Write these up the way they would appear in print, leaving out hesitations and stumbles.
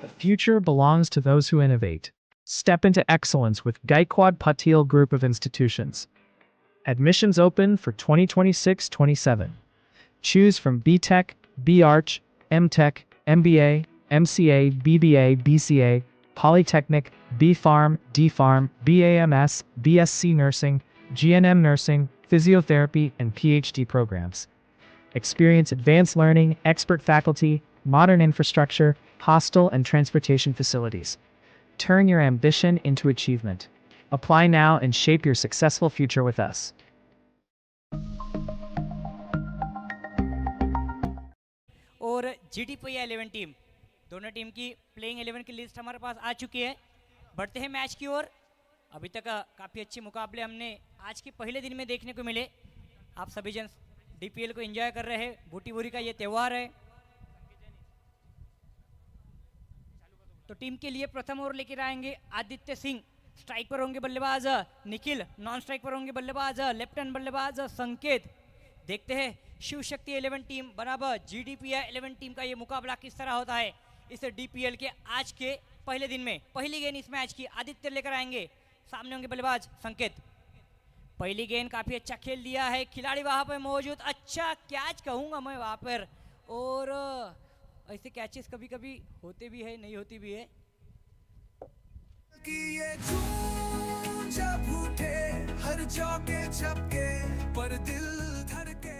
The future belongs to those who innovate. Step into excellence with Gaikwad Patil Group of Institutions. Admissions open for 2026-27. Choose from BTech, BArch, MTech, MBA, MCA, BBA, BCA, Polytechnic, BPharm, DPharm, BAMS, BSc Nursing, GNM Nursing, Physiotherapy, and PhD programs. Experience advanced learning, expert faculty, modern infrastructure, hostel and transportation facilities. Turn your ambition into achievement. Apply now and shape your successful future with us. और GDPI 11 team, दोनों team की playing 11 की list हमारे पास आ चुकी है। बढ़ते हैं match की ओर। अभी तक काफ़ी अच्छे मुकाबले हमने आज के पहले दिन में देखने को मिले। आप सभी जन DPL को एंजॉय कर रहे हैं। बूटी बोरी का ये त्यौहार है। तो टीम के लिए प्रथम ओवर लेकर आएंगे आदित्य सिंह। स्ट्राइक पर होंगे बल्लेबाज निखिल, नॉन स्ट्राइक पर होंगे बल्लेबाज लेफ्ट हैंड बल्लेबाज संकेत। देखते हैं शिव शक्ति 11 टीम बराबर GDPI 11 टीम का ये मुकाबला किस तरह होता है इस DPL के आज के पहले दिन में। पहली गेंद इस मैच की आदित्य लेकर आएंगे। सामने होंगे बल्लेबाज संकेत। पहली गेंद काफी अच्छा खेल दिया है खिलाड़ी वहां पर मौजूद। अच्छा कैच कहूंगा मैं वहां पर। और ऐसे कैचेस कभी कभी होते भी है, नहीं होती भी है। कि ये जब उठे हर चौके छक्के पर दिल धड़के।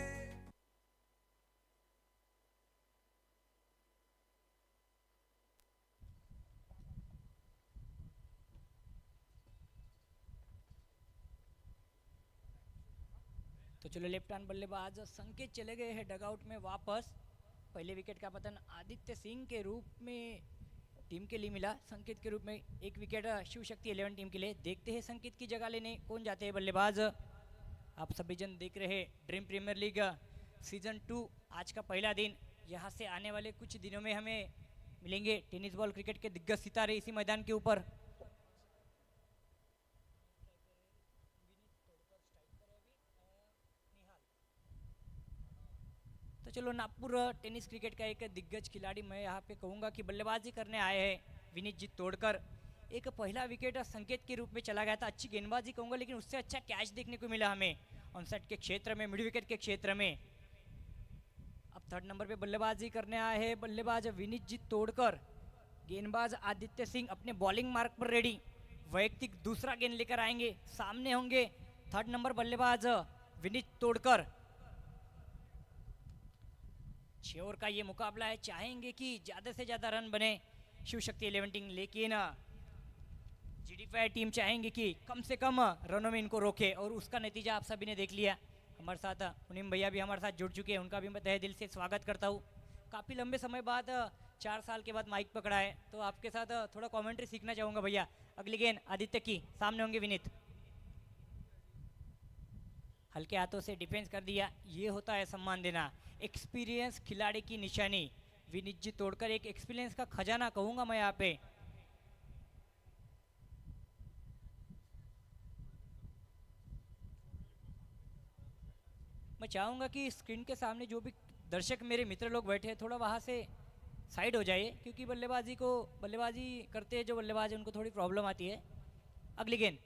तो चलो लेफ्ट हैंड बल्लेबाज संकेत चले गए हैं डगआउट में वापस। पहले विकेट का पतन आदित्य सिंह के रूप में टीम के लिए मिला। संकेत के रूप में एक विकेट शिव शक्ति 11 टीम के लिए। देखते हैं संकेत की जगह लेने कौन जाते हैं बल्लेबाज। आप सभी जन देख रहे हैं ड्रीम प्रीमियर लीग सीजन 2 आज का पहला दिन। यहाँ से आने वाले कुछ दिनों में हमें मिलेंगे टेनिस बॉल क्रिकेट के दिग्गज सितारे इसी मैदान के ऊपर। तो चलो नागपुर टेनिस क्रिकेट का एक दिग्गज खिलाड़ी मैं यहाँ पे कहूँगा कि बल्लेबाजी करने आए हैं विनीत जी तोड़कर। एक पहला विकेट संकेत के रूप में चला गया था। अच्छी गेंदबाजी कहूँगा लेकिन उससे अच्छा कैच देखने को मिला हमें ऑनसेट के क्षेत्र में, मिड विकेट के क्षेत्र में। अब थर्ड नंबर पे बल्लेबाजी करने आए हैं बल्लेबाज विनीत जी तोड़कर। गेंदबाज आदित्य सिंह अपने बॉलिंग मार्क पर रेडी। वैयक्तिक दूसरा गेंद लेकर आएंगे। सामने होंगे थर्ड नंबर बल्लेबाज विनीत तोड़कर। 6 ओवर का ये मुकाबला है। चाहेंगे कि ज्यादा से ज्यादा रन बने शिव शक्ति 11 टीम, लेकिन GDPI टीम चाहेंगे कि कम से कम रनों में इनको रोके और उसका नतीजा आप सभी ने देख लिया। हमारे साथ मुनीम भैया भी हमारे साथ जुड़ चुके हैं, उनका भी मैं तहे दिल से स्वागत करता हूँ। काफ़ी लंबे समय बाद 4 साल के बाद माइक पकड़ा है तो आपके साथ थोड़ा कॉमेंट्री सीखना चाहूँगा भैया। अगली गेंद आदित्य की, सामने होंगे विनीत। हल्के हाथों से डिफेंस कर दिया। ये होता है सम्मान देना, एक्सपीरियंस खिलाड़ी की निशानी। विनीत जी तोड़कर एक एक्सपीरियंस का खजाना कहूंगा मैं यहाँ पे। मैं चाहूंगा कि स्क्रीन के सामने जो भी दर्शक मेरे मित्र लोग बैठे हैं थोड़ा वहां से साइड हो जाइए, क्योंकि बल्लेबाजी करते हैं जो बल्लेबाज है उनको थोड़ी प्रॉब्लम आती है। अगली गेंद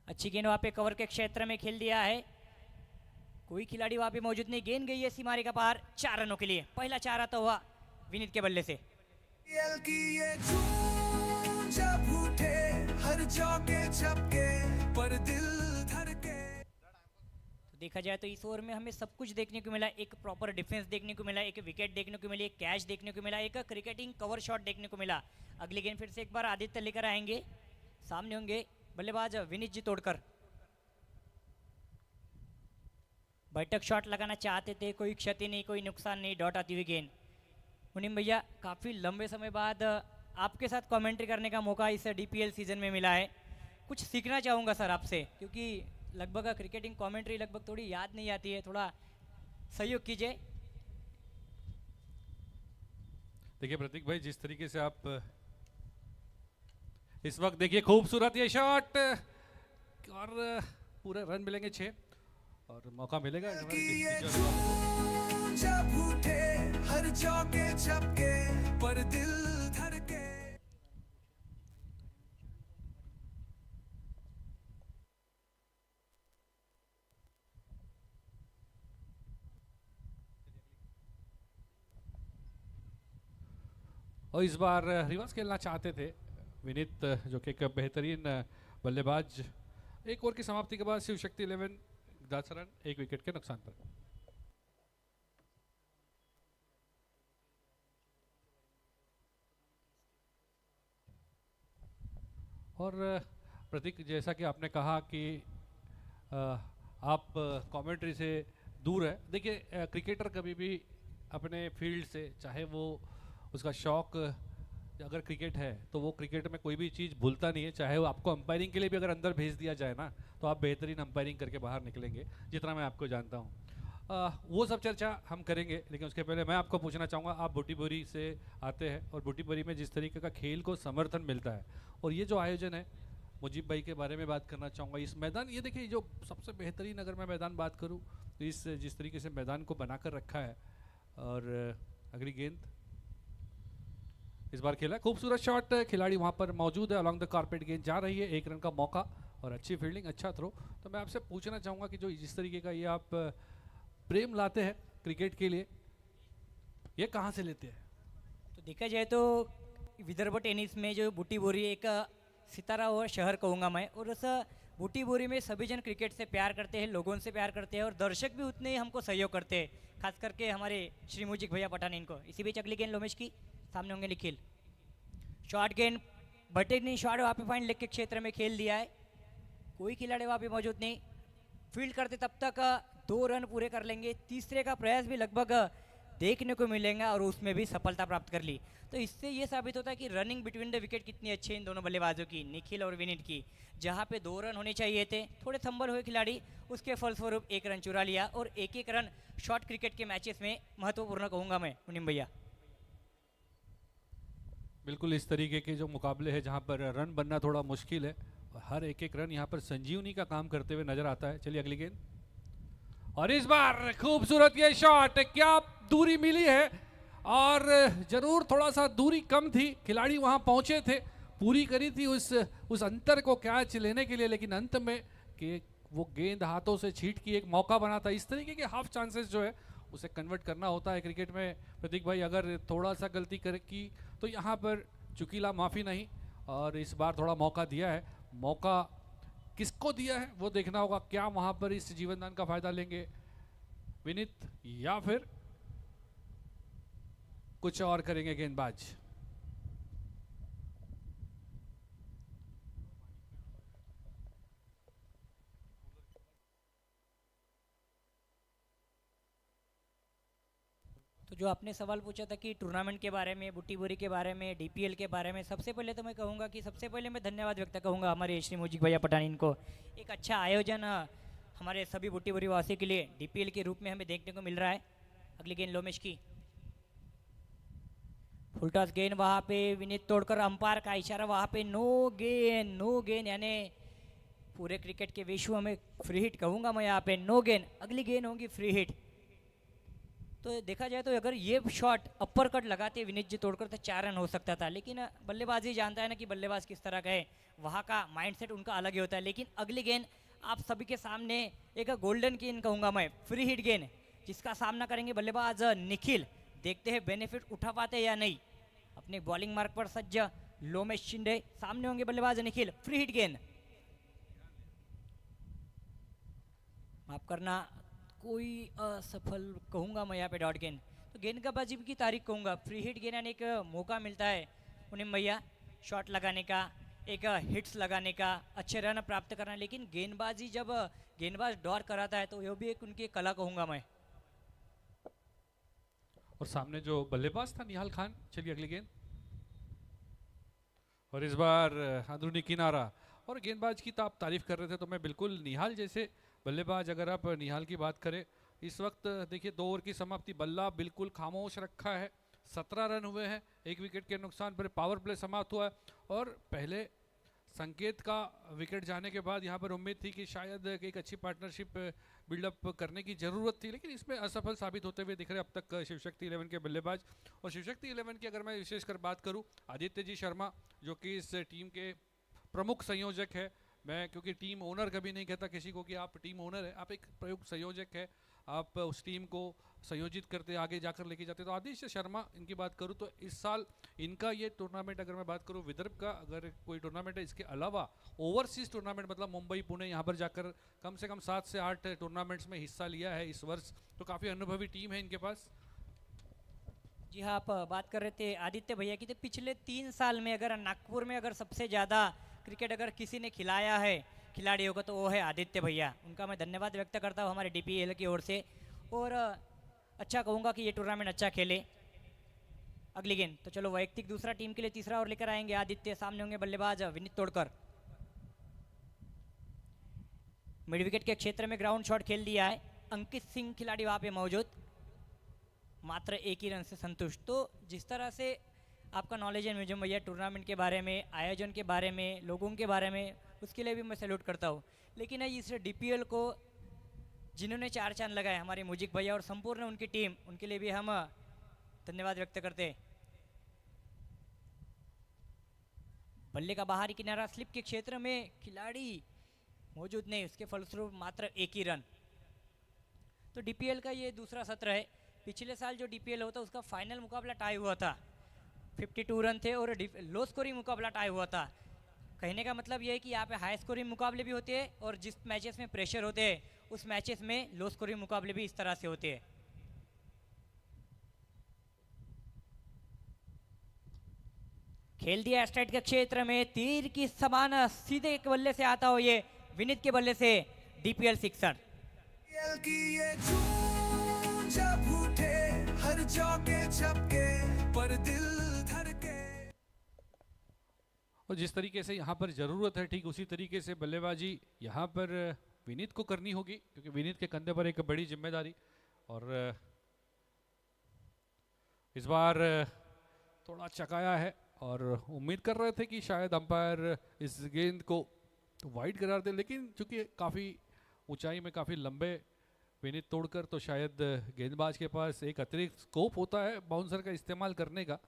अच्छी गेंद वहां पे कवर के क्षेत्र में खेल दिया है। कोई खिलाड़ी वहां पे मौजूद नहीं। गेंद गई है सीमारे का पार 4 रनों के लिए। पहला 4 आता हुआ विनीत के बल्ले से। की ये जब उठे हर चौके छक्के पर दिल धड़के। तो देखा जाए तो इस ओवर में हमें सब कुछ देखने को मिला। एक प्रॉपर डिफेंस देखने को मिला, एक विकेट देखने को मिली, एक कैच देखने को मिला, एक क्रिकेटिंग कवर शॉट देखने को मिला। अगली गेंद फिर से एक बार आदित्य लेकर आएंगे। सामने होंगे बल्लेबाज विनीत जी तोड़कर। बैठक शॉट लगाना चाहते थे, कोई क्षति नहीं, कोई नुकसान नहीं, डॉट आती हुई गेंद। मुनीम भैया काफ़ी लंबे समय बाद आपके साथ कमेंट्री करने का मौका इस DPL सीजन में मिला है। कुछ सीखना चाहूँगा सर आपसे, क्योंकि लगभग क्रिकेटिंग कमेंट्री लगभग थोड़ी याद नहीं आती है, थोड़ा सहयोग कीजिए। देखिए प्रतीक भाई, जिस तरीके से आप इस वक्त देखिए खूबसूरत ये शॉट और पूरे रन मिलेंगे 6। और मौका मिलेगा हमारे कि ये नीतीश और झूम जब उठे हर चौके छपके पर दिल धड़के। और इस बार रिवर्स खेलना चाहते थे विनीत, जो कि एक बेहतरीन बल्लेबाज। एक ओवर की समाप्ति के बाद शिव शक्ति 11 10 रन 1 विकेट के नुकसान पर। और प्रतीक, जैसा कि आपने कहा कि आप कमेंट्री से दूर है। देखिए क्रिकेटर कभी भी अपने फील्ड से, चाहे वो उसका शौक अगर क्रिकेट है तो वो क्रिकेट में कोई भी चीज़ भूलता नहीं है। चाहे वो आपको अंपायरिंग के लिए भी अगर अंदर भेज दिया जाए ना, तो आप बेहतरीन अंपायरिंग करके बाहर निकलेंगे, जितना मैं आपको जानता हूँ। वो सब चर्चा हम करेंगे, लेकिन उसके पहले मैं आपको पूछना चाहूँगा, आप बूटीबोरी से आते हैं और बूटीबोरी में जिस तरीके का खेल को समर्थन मिलता है, और ये जो आयोजन है, मुजीब भाई के बारे में बात करना चाहूँगा। इस मैदान, ये देखिए जो सबसे बेहतरीन अगर मैं मैदान बात करूँ तो इस जिस तरीके से मैदान को बनाकर रखा है, और अगली गेंद इस बार खेला, खूबसूरत शॉट, खिलाड़ी वहाँ पर मौजूद है, अलॉन्ग द कारपेट गेंद जा रही है, 1 रन का मौका और अच्छी फील्डिंग, अच्छा थ्रो। तो मैं आपसे पूछना चाहूँगा कि जो जिस तरीके का ये आप प्रेम लाते हैं क्रिकेट के लिए, ये कहाँ से लेते हैं? तो देखा जाए तो विदर्भ टेनिस में जो बूटीबोरी एक सितारा हुआ शहर कहूँगा मैं, और उस बूटीबोरी में सभी जन क्रिकेट से प्यार करते हैं, लोगों से प्यार करते हैं, और दर्शक भी उतने ही हमको सहयोग करते हैं, खास करके हमारे श्री मुजिक भैया पठान इनको। इसी बीच अगली गेंद लोमेश की, सामने होंगे निखिल। शॉर्ट गेंद, बटेनी शॉट वहाँ पे पॉइंट लेग के क्षेत्र में खेल दिया है, कोई खिलाड़ी वहाँ पे मौजूद नहीं। फील्ड करते तब तक 2 रन पूरे कर लेंगे, तीसरे का प्रयास भी लगभग देखने को मिलेगा और उसमें भी सफलता प्राप्त कर ली। तो इससे ये साबित होता है कि रनिंग बिटवीन द विकेट कितनी अच्छी है इन दोनों बल्लेबाजों की, निखिल और विनीत की। जहाँ पे 2 रन होने चाहिए थे, थोड़े थंबल हुए खिलाड़ी, उसके फलस्वरूप 1 रन चुरा लिया, और 1-1 रन शॉर्ट क्रिकेट के मैचेस में महत्वपूर्ण कहूँगा मैं मुनीम भैया। बिल्कुल, इस तरीके के जो मुकाबले हैं जहाँ पर रन बनना थोड़ा मुश्किल है, और हर 1-1 रन यहाँ पर संजीवनी का काम करते हुए नजर आता है। चलिए अगली गेंद, और इस बार खूबसूरत ये शॉट, क्या दूरी मिली है, और जरूर थोड़ा सा दूरी कम थी, खिलाड़ी वहां पहुंचे थे, पूरी करी थी उस अंतर को कैच लेने के लिए, लेकिन अंत में कि वो गेंद हाथों से छीट की एक मौका बना था। इस तरीके के हाफ चांसेस जो है उसे कन्वर्ट करना होता है क्रिकेट में। प्रतीक भाई, अगर थोड़ा सा गलती कर की तो यहाँ पर चुकीला माफ़ी नहीं, और इस बार थोड़ा मौका दिया है। मौका किसको दिया है वो देखना होगा, क्या वहाँ पर इस जीवनदान का फायदा लेंगे विनीत, या फिर कुछ और करेंगे गेंदबाज। तो जो आपने सवाल पूछा था कि टूर्नामेंट के बारे में, बूटीबोरी के बारे में, डीपीएल के बारे में, सबसे पहले तो मैं कहूँगा कि सबसे पहले मैं धन्यवाद व्यक्त कहूँगा हमारे श्री मुजिक भैया पठान इनको। एक अच्छा आयोजन हमारे सभी बूटीबोरी वासियों के लिए डीपीएल के रूप में हमें देखने को मिल रहा है। अगली गेंद लोमेश की, फुल टॉस गेंद, वहाँ पे विनीत तोड़कर, अंपायर का इशारा, वहाँ पे नो गेंद, यानी पूरे क्रिकेट के विश्व में फ्री हिट कहूँगा मैं यहाँ पे, नो गेंद। अगली गेंद होगी फ्री हिट। तो देखा जाए तो अगर ये शॉट अपर कट लगाते विनीत जी तोड़कर तो 4 रन हो सकता था, लेकिन बल्लेबाजी जानता है ना कि बल्लेबाज किस तरह का है, वहाँ का माइंडसेट उनका अलग ही होता है। लेकिन अगली गेंद आप सभी के सामने एक गोल्डन गेंद कहूँगा मैं, फ्री हिट गेंद, जिसका सामना करेंगे बल्लेबाज निखिल। देखते हैं बेनिफिट उठा पाते या नहीं। अपने बॉलिंग मार्क पर सज्ज लोमेश शिंदे, सामने होंगे बल्लेबाज निखिल। फ्री हिट गेंद, माफ करना, कोई असफल कहूँगा मैं यहाँ पे, डॉट गेंद। तो गेंदबाजी की तारीख कहूँगा, फ्री हिट गेंद यानी एक मौका मिलता है मुनीम भैया शॉट लगाने का, एक हिट्स लगाने का, अच्छे रन प्राप्त करना। लेकिन गेंदबाजी जब गेंदबाज डॉट कराता है तो यह भी एक उनकी कला कहूँगा मैं। और सामने जो बल्लेबाज था निहाल खान। चलिए अगली गेंद, और इस बार अंदरूनी किनारा। और गेंदबाज की तो आप तारीफ कर रहे थे, तो मैं बिल्कुल निहाल जैसे बल्लेबाज, अगर आप निहाल की बात करें, इस वक्त देखिए 2 ओवर की समाप्ति, बल्ला बिल्कुल खामोश रखा है, 17 रन हुए हैं, 1 विकेट के नुकसान पर पावर प्ले समाप्त हुआ है। और पहले संकेत का विकेट जाने के बाद यहाँ पर उम्मीद थी कि शायद एक अच्छी पार्टनरशिप बिल्डअप करने की ज़रूरत थी, लेकिन इसमें असफल साबित होते हुए दिख रहे अब तक शिवशक्ति 11 के बल्लेबाज। और शिवशक्ति 11 की अगर मैं विशेषकर बात करूं, आदित्य जी शर्मा जो कि इस टीम के प्रमुख संयोजक है, मैं क्योंकि टीम ओनर कभी नहीं कहता किसी को कि आप टीम ओनर है, आप एक प्रमुख संयोजक है, आप उस टीम को संयोजित करते आगे जाकर लेके जाते। तो आदित्य शर्मा इनकी बात करूं तो इस साल इनका ये टूर्नामेंट, अगर मैं बात करूं विदर्भ का अगर कोई टूर्नामेंट है, इसके अलावा ओवरसीज टूर्नामेंट मतलब मुंबई पुणे यहाँ पर जाकर कम से कम 7 से 8 टूर्नामेंट्स में हिस्सा लिया है इस वर्ष। तो काफ़ी अनुभवी टीम है इनके पास। जी हाँ, आप बात कर रहे थे आदित्य भैया की, तो पिछले 3 साल में अगर नागपुर में अगर सबसे ज़्यादा क्रिकेट अगर किसी ने खिलाया है खिलाड़ियों को तो वो है आदित्य भैया। उनका मैं धन्यवाद व्यक्त करता हूँ हमारे DPL की ओर से, और अच्छा कहूँगा कि ये टूर्नामेंट अच्छा खेले। अगली गेंद तो चलो वैयक्तिक दूसरा टीम के लिए तीसरा ओवर लेकर आएंगे आदित्य। सामने होंगे बल्लेबाज विनीत तोड़कर। मिड विकेट के क्षेत्र में ग्राउंड शॉट खेल दिया है, अंकित सिंह खिलाड़ी वहाँ पे मौजूद, मात्र 1 ही रन से संतुष्ट। तो जिस तरह से आपका नॉलेज है म्यूजियम भैया टूर्नामेंट के बारे में, आयोजन के बारे में, लोगों के बारे में, उसके लिए भी मैं सैल्यूट करता हूँ। लेकिन इस DPL को जिन्होंने 4 चांद लगाए हमारे मुजिक भैया और संपूर्ण उनकी टीम, उनके लिए भी हम धन्यवाद व्यक्त करते हैं। बल्ले का बाहरी किनारा, स्लिप के क्षेत्र में खिलाड़ी मौजूद नहीं, उसके फलस्वरूप मात्र 1 ही रन। तो DPL का ये दूसरा सत्र है। पिछले साल जो DPL होता उसका फाइनल मुकाबला टाई हुआ था, 52 रन थे और लो स्कोरिंग मुकाबला टाई हुआ था। कहने का मतलब ये है कि यहाँ पे हाई स्कोरिंग मुकाबले भी होते हैं और जिस मैचेस में प्रेशर होते हैं उस मैचेस में लो स्कोरिंग मुकाबले भी इस तरह से होते हैं। खेल दिया स्ट्राइट के क्षेत्र में, तीर की समान सीधे एक बल्ले से आता हो ये विनीत के बल्ले से DPL सिक्सर। की ये जून जब उठे हर चौके छक्के पर दिल धड़के। और जिस तरीके से यहाँ पर ज़रूरत है ठीक उसी तरीके से बल्लेबाजी यहाँ पर विनीत को करनी होगी, क्योंकि विनीत के कंधे पर एक बड़ी जिम्मेदारी। और इस बार थोड़ा चकाया है और उम्मीद कर रहे थे कि शायद अंपायर इस गेंद को वाइड करार दे, लेकिन चूंकि काफ़ी ऊंचाई में काफ़ी लंबे विनीत तोड़कर, तो शायद गेंदबाज के पास एक अतिरिक्त स्कोप होता है बाउंसर का इस्तेमाल करने का,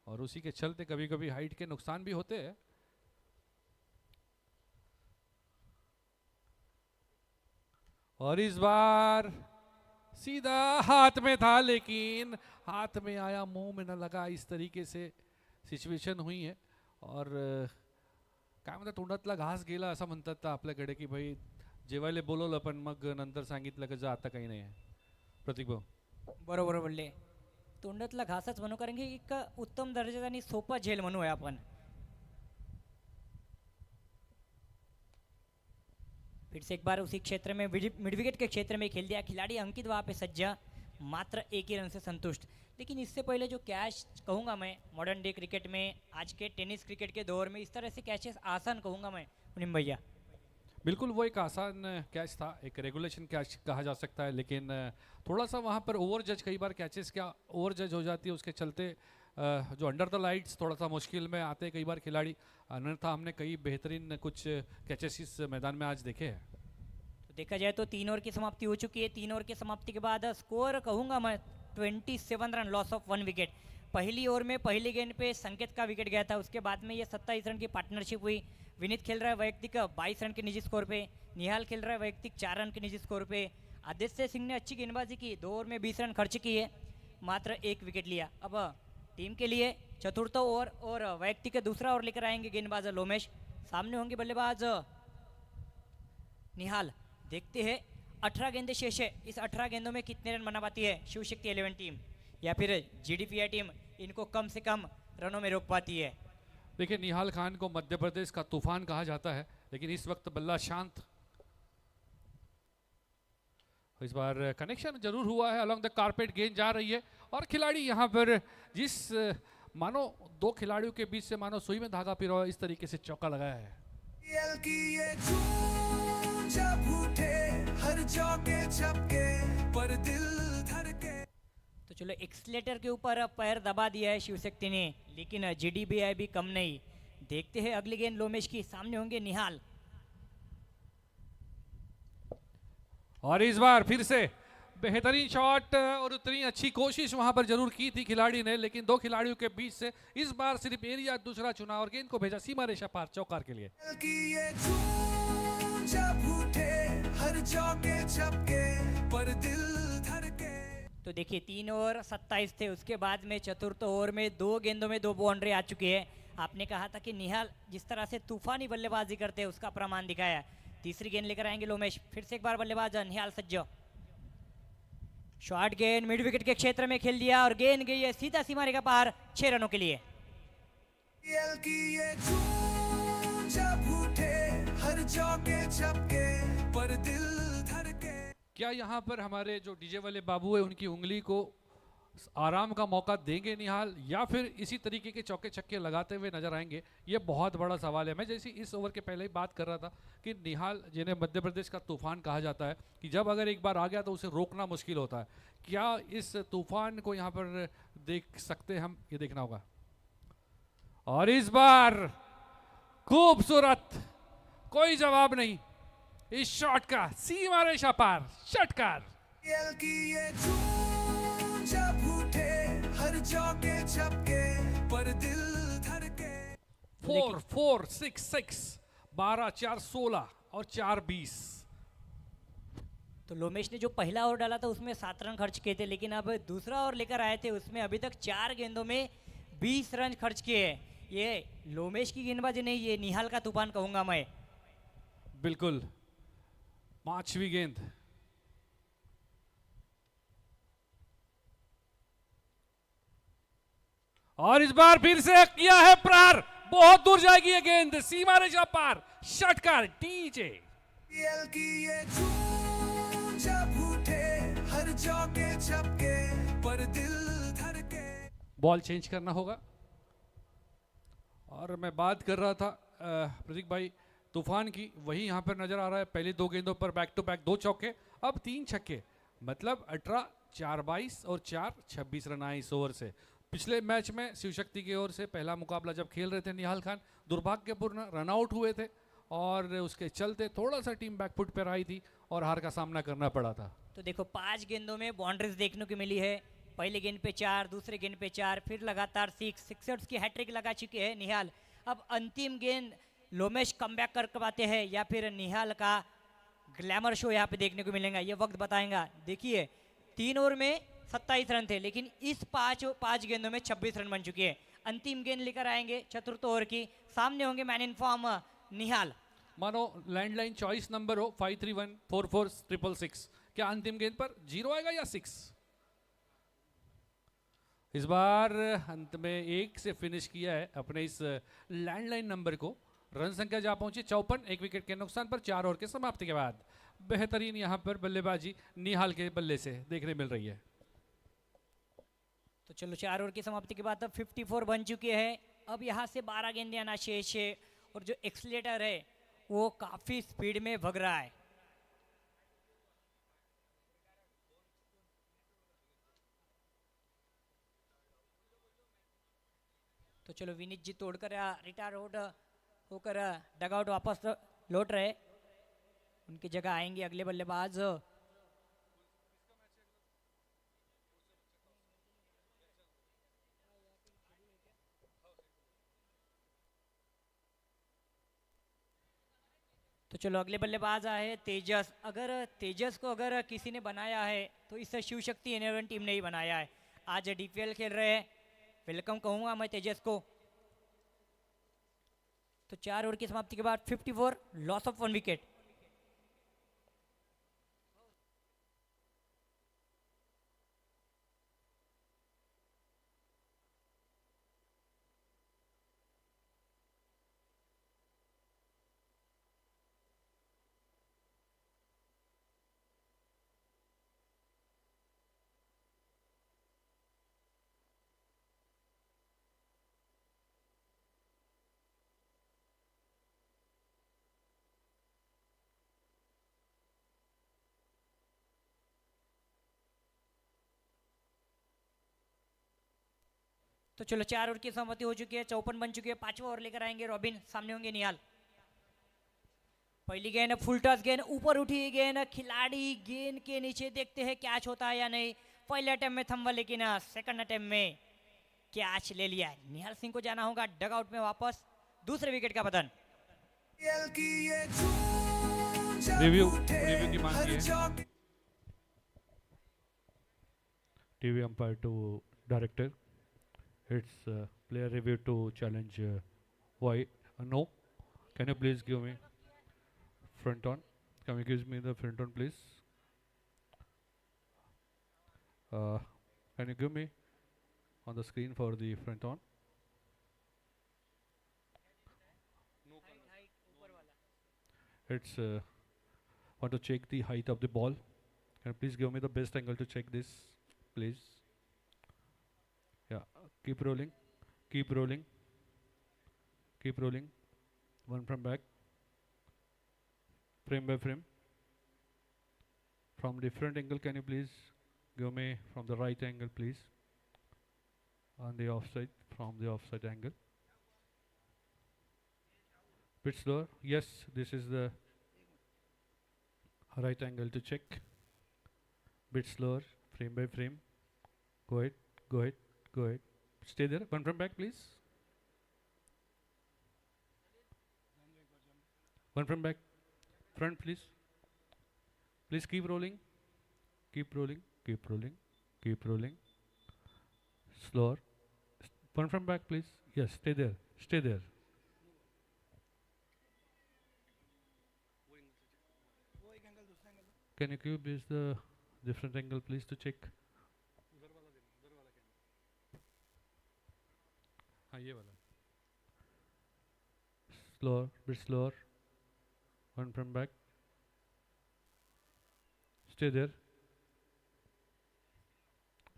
और उसी के चलते कभी कभी हाइट के नुकसान भी होते हैं। और इस बार सीधा हाथ में था, लेकिन हाथ में आया मुंह में न लगा, इस तरीके से सिच्युएशन हुई है। और काय म्हणतात तोंडातला घास गेला असं म्हणतात तर आपल्याकडे की भाई जेवायला बोलवलं पण मग नंतर सांगितलं की जा आता काही नाही आहे। प्रतीक भाऊ बरोबर बोलले, तोंडातला घासच म्हणू, कारण की एक उत्तम दर्जाचा आणि सोपा झेल म्हणूया आपण। फिर से एक बार उसी क्षेत्र में मिड विकेट के क्षेत्र में खेल दिया खिलाड़ी अंकित, वहाँ पे सज्जा, मात्र 1 ही रन से संतुष्ट। लेकिन इससे पहले जो कैच कहूँगा मैं मॉडर्न डे क्रिकेट में, आज के टेनिस क्रिकेट के दौर में, इस तरह से कैचेस आसान कहूँगा मैं मुनीम भैया। बिल्कुल वो एक आसान कैच था, एक रेगुलेशन कैच कहा जा सकता है, लेकिन थोड़ा सा वहाँ पर ओवर जज, कई बार कैचेस क्या ओवर जज हो जाती है, उसके चलते जो अंडर द लाइट्स थोड़ा सा मुश्किल में आते हैं कई बार खिलाड़ी। अन्यथा हमने कई बेहतरीन कुछ कैचेस इस मैदान में आज देखे हैं। तो देखा जाए तो 3 ओवर की समाप्ति हो चुकी है। 3 ओवर की समाप्ति के बाद स्कोर कहूँगा मैं 27 रन, लॉस ऑफ 1 विकेट। पहली ओवर में पहली गेंद पे संकेत का विकेट गया था, उसके बाद में ये 27 रन की पार्टनरशिप हुई। विनीत खेल रहा है वैयक्तिक 22 रन के निजी स्कोर पे, निहाल खेल रहा है वैयक्तिक 4 रन के निजी स्कोर पे। आदित्य सिंह ने अच्छी गेंदबाजी की, 2 ओवर में 20 रन खर्च किए, मात्र 1 विकेट लिया। अब टीम के लिए चतुर्थ ओवर और वैयक्तिक के दूसरा ओवर लेकर आएंगे गेंदबाज लोमेश। सामने होंगे बल्लेबाज निहाल। देखते हैं 18 गेंदें शेष है, इस 18 गेंदों में कितने रन बना पाती है शिवशक्ति 11 टीम, या फिर GDPI टीम इनको कम से कम रनों में रोक पाती है। देखिए निहाल खान को मध्य प्रदेश का तूफान कहा जाता है, लेकिन इस वक्त बल्ला शांत। इस बार कनेक्शन जरूर हुआ है, अलोंग द कारपेट गेंद जा रही है और खिलाड़ी यहाँ पर जिस मानो 2 खिलाड़ियों के बीच से मानो सुई में धागा पिरो, इस तरीके से चौका लगाया है। जब उठे हर चौके छक्के पर दिल धड़के। तो चलो एक्सीलेटर के ऊपर पैर दबा दिया है शिवशक्ति ने, लेकिन GDPI भी कम नहीं, देखते हैं अगली गेंद लोमेश की, सामने होंगे निहाल। और इस बार फिर से बेहतरीन शॉट और उतनी अच्छी कोशिश वहां पर जरूर की थी खिलाड़ी ने, लेकिन दो खिलाड़ियों के बीच से इस बार सिर्फ एरिया दूसरा चुना और गेंद को भेजा सीमा रेखा पार चौकार के लिए। कि ये झूम जब उठे हर चौके छक्के पर दिल धड़के। तो देखिए 3 ओवर 27 थे, उसके बाद में चतुर्थ ओवर में 2 गेंदों में 2 बाउंड्री आ चुकी है। आपने कहा था कि निहाल जिस तरह से तूफानी बल्लेबाजी करते हैं उसका प्रमाण दिखाया। तीसरी गेंद लेकर आएंगे लोमेश, फिर से एक बार बल्लेबाज निहाल सज्ज। शॉर्ट गेंद मिड विकेट के क्षेत्र में खेल दिया और गेंद गई है सीधा सीमा रेखा पार 6 रनों के लिए। कि ये झूम जब उठे हर चौके छक्के पर दिल धड़के। क्या यहाँ पर हमारे जो डीजे वाले बाबू है उनकी उंगली को आराम का मौका देंगे निहाल, या फिर इसी तरीके के चौके छक्के लगाते हुए नजर आएंगे? ये बहुत बड़ा सवाल है। मैं जैसे इस ओवर के पहले ही बात कर रहा था कि निहाल जिन्हें मध्य प्रदेश का तूफान कहा जाता है, कि जब अगर एक बार आ गया तो उसे रोकना मुश्किल होता है। क्या इस तूफान को यहाँ पर देख सकते हैं हम? ये देखना होगा। और इस बार खूबसूरत, कोई जवाब नहीं इस शॉट का, सीमा रेखा पार षटकार। कि ये झूम जब उठे हर चौके छक्के पर दिल धड़के। 4 4 6 6 12 4 16 और 4 20। तो लोमेश ने जो पहला ओवर डाला था उसमें 7 रन खर्च किए थे, लेकिन अब दूसरा ओवर लेकर आए थे उसमें अभी तक 4 गेंदों में 20 रन खर्च किए हैं। ये लोमेश की गेंदबाजी नहीं, ये निहाल का तूफान कहूंगा मैं। बिल्कुल। 5वीं गेंद। और इस बार फिर से किया है प्रहार, बहुत दूर जाएगी ये गेंद, सीमा रेखा पार षटकार डीजे। कि ये झूम जब उठे हर चौके छक्के पर दिल धड़के। बॉल चेंज करना होगा। और मैं बात कर रहा था प्रतीक भाई तूफान की, वही यहाँ पर नजर आ रहा है। पहली 2 गेंदों पर बैक टू बैक 2 चौके, अब 3 छक्के, मतलब 18 4 22 और 4 26 रन आए इस ओवर से। पिछले मैच में शिव शक्ति की ओर से पहला मुकाबला जब खेल रहे थे निहाल खान, दुर्भाग्यपूर्ण रनआउट हुए थे और उसके चलते थोड़ा सा टीम बैकफुट पर आई थी और हार का सामना करना पड़ा था। तो देखो 5 गेंदों में बाउंड्रीज देखने को मिली है। पहले गेंद पे 4, दूसरे गेंद पे 4, फिर लगातार 6 सिक्सर्स की हैट्रिक लगा चुके हैं निहाल। अब अंतिम गेंद लोमेश कमबैक कर पाते हैं या फिर निहाल का ग्लैमर शो यहाँ पे देखने को मिलेगा, ये वक्त बताएगा। देखिए 3 ओवर में 27 रन थे, लेकिन इस 5 गेंदों में 26 रन बन चुके हैं। अंतिम गेंद लेकर आएंगे चतुर्थ ओवर की, सामने होंगे मैन इन फॉर्म निहाल। मानो लैंडलाइन चॉइस नंबर हो 53144666, क्या अंतिम गेंद पर 0 आएगा या 6? इस बार अंत में 1 से फिनिश किया है अपने इस लैंडलाइन नंबर को। रन संख्या जहां पहुंची 54, 1 विकेट के नुकसान पर 4 ओवर के समाप्ति के बाद। बेहतरीन यहां पर बल्लेबाजी निहाल के बल्ले से देखने मिल रही है। तो चलो 4 ओवर की समाप्ति के बाद अब 54 बन चुके हैं। अब यहाँ से 12 गेंदें आना शेष है और जो एक्सीलेटर है वो काफी स्पीड में भग रहा है। तो चलो विनीत जी तोड़कर रिटायर होकर डगआउट वापस लौट रहे, उनकी जगह आएंगे अगले बल्लेबाज। तो चलो अगले बल्लेबाज आए तेजस। अगर तेजस को अगर किसी ने बनाया है तो इस शिव शक्ति 11 टीम ने ही बनाया है। आज डीपीएल खेल रहे हैं, वेलकम कहूंगा मैं तेजस को। तो 4 ओवर की समाप्ति के बाद 54, लॉस ऑफ 1 विकेट। तो चलो 4 ओवर की सहमति हो चुकी है, 54 बन चुकी है। 5वां ओवर लेकर आएंगे रॉबिन, सामने होंगे निहाल। पहली गेंद फुल टॉस गेंद, ऊपर उठी गेंद, खिलाड़ी गेंद के नीचे, देखते हैं कैच होता है या नहीं। पहले अटेम्प्ट में थम्बा, लेकिन सेकंड अटेम्प्ट में कैच ले लिया। निहाल सिंह को जाना होगा डगआउट में वापस। दूसरे विकेट का पतन। रिव्यू की मांग की है TV umpire to director. It's player review to challenge why no. Can you please give me front on? Can you give me the front on please? Can you give me on the screen for the front on? It's want to check the height of the ball. Can you please give me the best angle to check this please? Yeah, keep rolling, keep rolling, keep rolling. One from back, frame by frame. From different angle, can you please give me from the right angle please? On the offside, from the offside angle. Bit slower. Yes, this is the right angle to check. Bit slower, frame by frame. Go ahead, go ahead, go ahead. Stay there. One from back please. One from back. Front please. Please keep rolling. Keep rolling, keep rolling, keep rolling. Slower. One from back please. Yes, stay there, stay there. Can you give this the different angle please to check? हाँ ये वाला. Slower, bit slower. One from back. Stay there.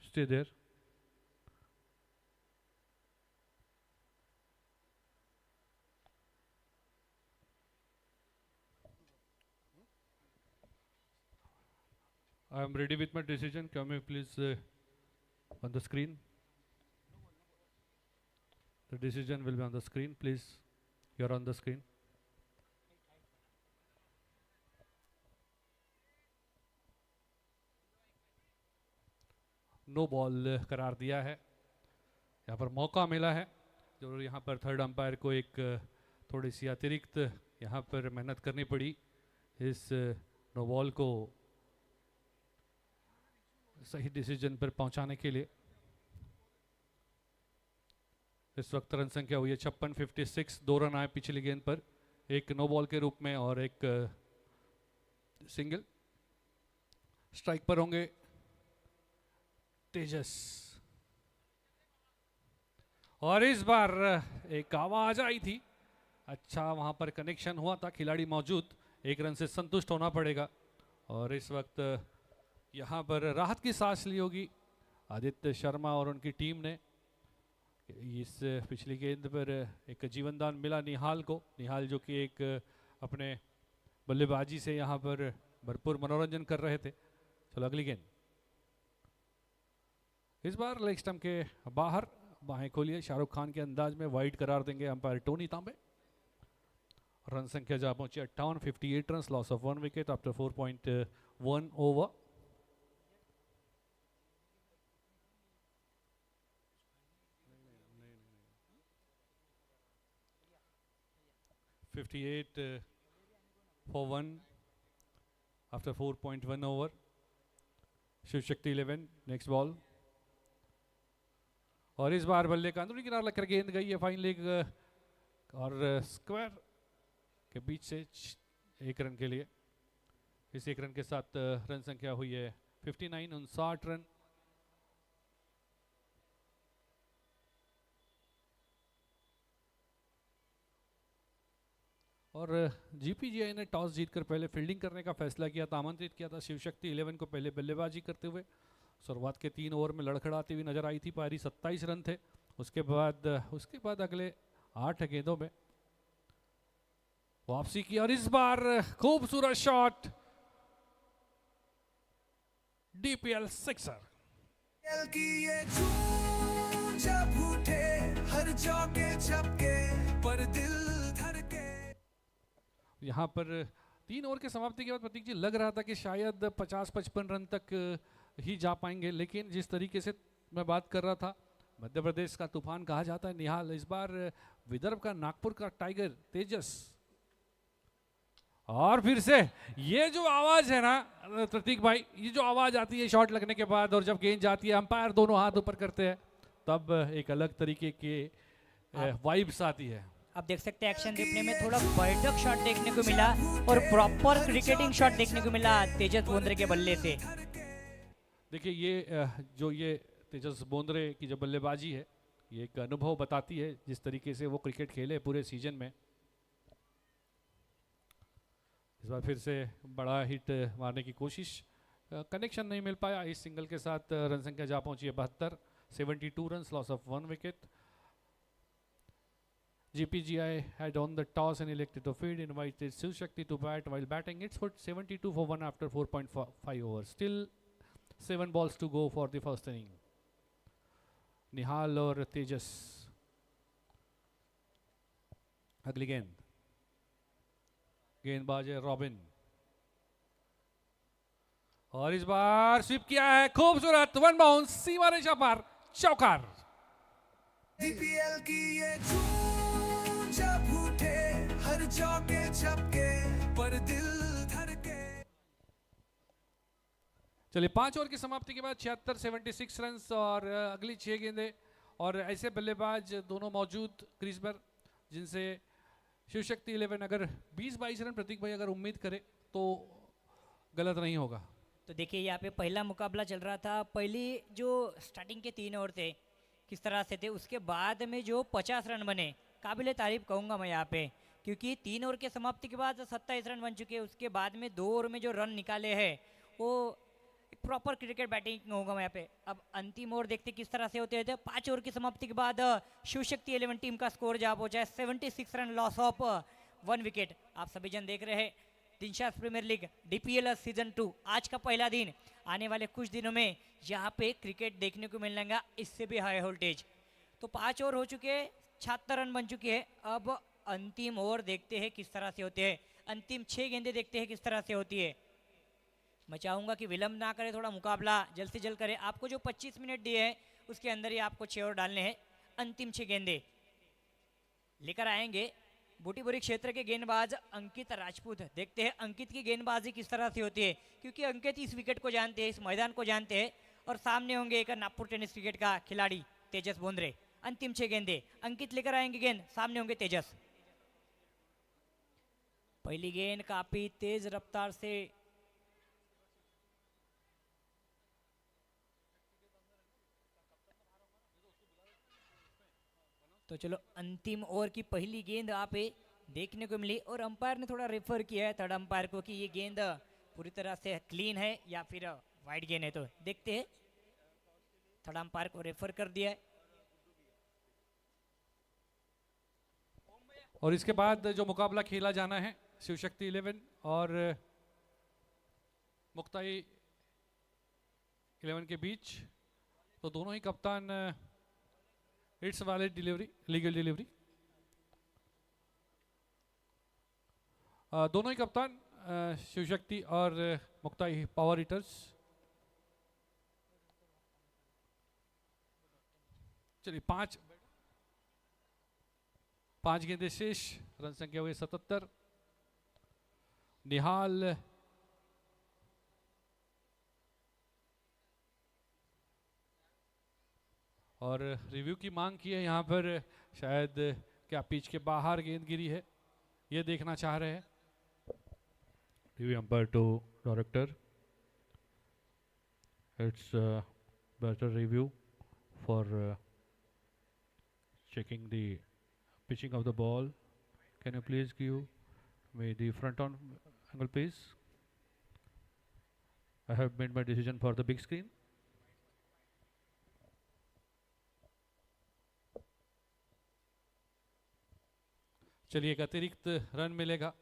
Stay there. I am ready with my decision. Can you please on the screen? The decision will be on the screen. Please, you are on the screen. No ball करार दिया है। यहाँ पर मौका मिला है, जो यहाँ पर थर्ड अंपायर को एक थोड़ी सी अतिरिक्त यहाँ पर मेहनत करनी पड़ी इस नो बॉल को सही डिसीजन पर पहुंचाने के लिए। इस वक्त रन संख्या हुई है 56, 2 रन आए पिछली गेंद पर, एक नो बॉल के रूप में और एक सिंगल। स्ट्राइक पर होंगे तेजस, और इस बार एक आवाज आई थी, अच्छा वहां पर कनेक्शन हुआ था, खिलाड़ी मौजूद, 1 रन से संतुष्ट होना पड़ेगा। और इस वक्त यहां पर राहत की सांस ली होगी आदित्य शर्मा और उनकी टीम ने। इस पिछली गेंद पर एक जीवनदान मिला निहाल को, निहाल जो कि एक अपने बल्लेबाजी से यहां पर भरपूर मनोरंजन कर रहे थे। चलो अगली गेंद, इस बार लेग स्टंप के बाहर, बाहें खोलिए, शाहरुख खान के अंदाज में वाइड करार देंगे अंपायर टोनी तांबे। रन संख्या जा पहुंची 58, 58 run, loss of 1 wicket after 4.1 over. for 1 after 4.1 over. Shiv Shakti 11, next ball, और इस बार बल्ले का अंदरूनी किनारा लगकर गेंद गई है फाइन लेग और स्क्वायर के बीच से 1 रन के लिए। इस 1 रन के साथ रन संख्या हुई है 59, 59 रन। और जीपीजीआई ने टॉस जीतकर पहले फील्डिंग करने का फैसला किया था, आमंत्रित किया था शिवशक्ति 11 को पहले बल्लेबाजी करते हुए। शुरुआत के 3 ओवर में लड़खड़ाती हुई नजर आई थी पारी, 27 रन थे। उसके बाद अगले 8 गेंदों में वापसी की, और इस बार खूबसूरत शॉट, डीपीएल सिक्सर। जब उठे हर चौके छक्के पर दिल धड़के। यहाँ पर 3 ओवर के समाप्ति के बाद प्रतीक जी लग रहा था कि शायद 50-55 रन तक ही जा पाएंगे, लेकिन जिस तरीके से मैं बात कर रहा था, मध्य प्रदेश का तूफान कहा जाता है निहाल, इस बार विदर्भ का नागपुर का टाइगर तेजस, और फिर से ये जो आवाज है ना प्रतीक भाई, ये जो आवाज आती है शॉट लगने के बाद और जब गेंद जाती है, अंपायर दोनों हाथ ऊपर करते हैं, तब एक अलग तरीके के वाइब्स आती है। आप देख सकते हैं एक्शन रिप्ले में थोड़ा बैठक शॉट देखने को मिला और प्रॉपर क्रिकेटिंग शॉट देखने को मिला तेजस बोंद्रे के बल्ले से। देखिए ये जो ये तेजस बोंद्रे की जो बल्लेबाजी है, ये एक अनुभव बताती है जिस तरीके से वो क्रिकेट खेले पूरे सीजन में। इस बार फिर से बड़ा हिट मारने की कोशिश, कनेक्शन नहीं मिल पाया। इस सिंगल के साथ रन संख्या जा पहुंची है 72, 72 runs, loss of 1 wicket. GPGI had on the toss and elected to field, invited Shiv Shakti to bat. While batting, it's put 72 for 1 after 4.5 overs. Still 7 balls to go for the first inning. निहाल और तेजस, अगली गेंदबाज है robin, और इस बार SVEEP किया है, खूबसूरत 1 bounce, सीमा रेखा पार, चौकार। DPL की ये धूम जब उठे हर चौके छक्के पर दिल धड़के। चलिए 5 ओवर की समाप्ति के बाद 76 रन्स और अगली 6 गेंदें, और ऐसे बल्लेबाज दोनों मौजूद क्रीज पर जिनसे शिव शक्ति 11 अगर 20-22 रन प्रतीक भाई अगर उम्मीद करे तो गलत नहीं होगा। तो देखिए यहाँ पे पहला मुकाबला चल रहा था, पहली जो स्टार्टिंग के 3 ओवर थे किस तरह से थे, उसके बाद में जो 50 रन बने, काबिले तारीफ कहूँगा मैं यहाँ पे, क्योंकि 3 ओवर के समाप्ति के बाद 27 रन बन चुके हैं, उसके बाद में 2 ओवर में जो रन निकाले हैं वो एक प्रॉपर क्रिकेट बैटिंग होगा मैं यहाँ पे। अब अंतिम ओवर देखते किस तरह से होते हैं। 5 ओवर की समाप्ति के बाद शिव शक्ति 11 टीम का स्कोर जा पहुंचा है 76 रन, लॉस ऑफ 1 विकेट। आप सभी जन देख रहे हैं दिनशाद प्रीमियर लीग DPL सीजन 2, आज का पहला दिन। आने वाले कुछ दिनों में यहाँ पे क्रिकेट देखने को मिलेगा इससे भी हाई वोल्टेज। तो 5 ओवर हो चुके हैं, 76 रन बन चुके हैं। अब अंतिम ओवर देखते हैं किस तरह से होते हैं, अंतिम 6 गेंदें देखते हैं किस तरह से होती है। मैं चाहूँगा कि विलंब ना करें, थोड़ा मुकाबला जल्द से जल्द करें। आपको जो 25 मिनट दिए हैं उसके अंदर ही आपको 6 ओवर डालने हैं। अंतिम 6 गेंदें लेकर आएंगे बूटीबोरी क्षेत्र के गेंदबाज अंकित राजपूत। देखते हैं अंकित की गेंदबाजी किस तरह से होती है, क्योंकि अंकित इस विकेट को जानते हैं, इस मैदान को जानते हैं, और सामने होंगे एक नागपुर टेनिस क्रिकेट का खिलाड़ी तेजस बोंद्रे। अंतिम 6 गेंदें अंकित लेकर आएंगे, गेंद सामने होंगे तेजस। पहली गेंद काफी तेज रफ्तार से तो चलो अंतिम ओवर की पहली गेंद आप देखने को मिली, और अंपायर ने थोड़ा रेफर किया है थर्ड अंपायर को कि ये गेंद पूरी तरह से क्लीन है या फिर वाइड गेंद है। तो देखते हैं, थर्ड अंपायर को रेफर कर दिया है। और इसके बाद जो मुकाबला खेला जाना है शिव शक्ति 11 और मुक्ताई 11 के बीच, तो दोनों ही कप्तान it's valid delivery, legal delivery, दोनों ही कप्तान शिव शक्ति और मुक्ताई पावर हिटर्स। चलिए 5 गेंदें शेष, रन संख्या हुई 77। निहाल और रिव्यू की मांग की है यहाँ पर, शायद क्या पिच के बाहर गेंद गिरी है ये देखना चाह रहे हैं। Review umpire to director, it's better review for checking the pitching of the ball. Can you please give me the front on angle please? I have made my decision for the big screen. चलिए एक अतिरिक्त run मिलेगा,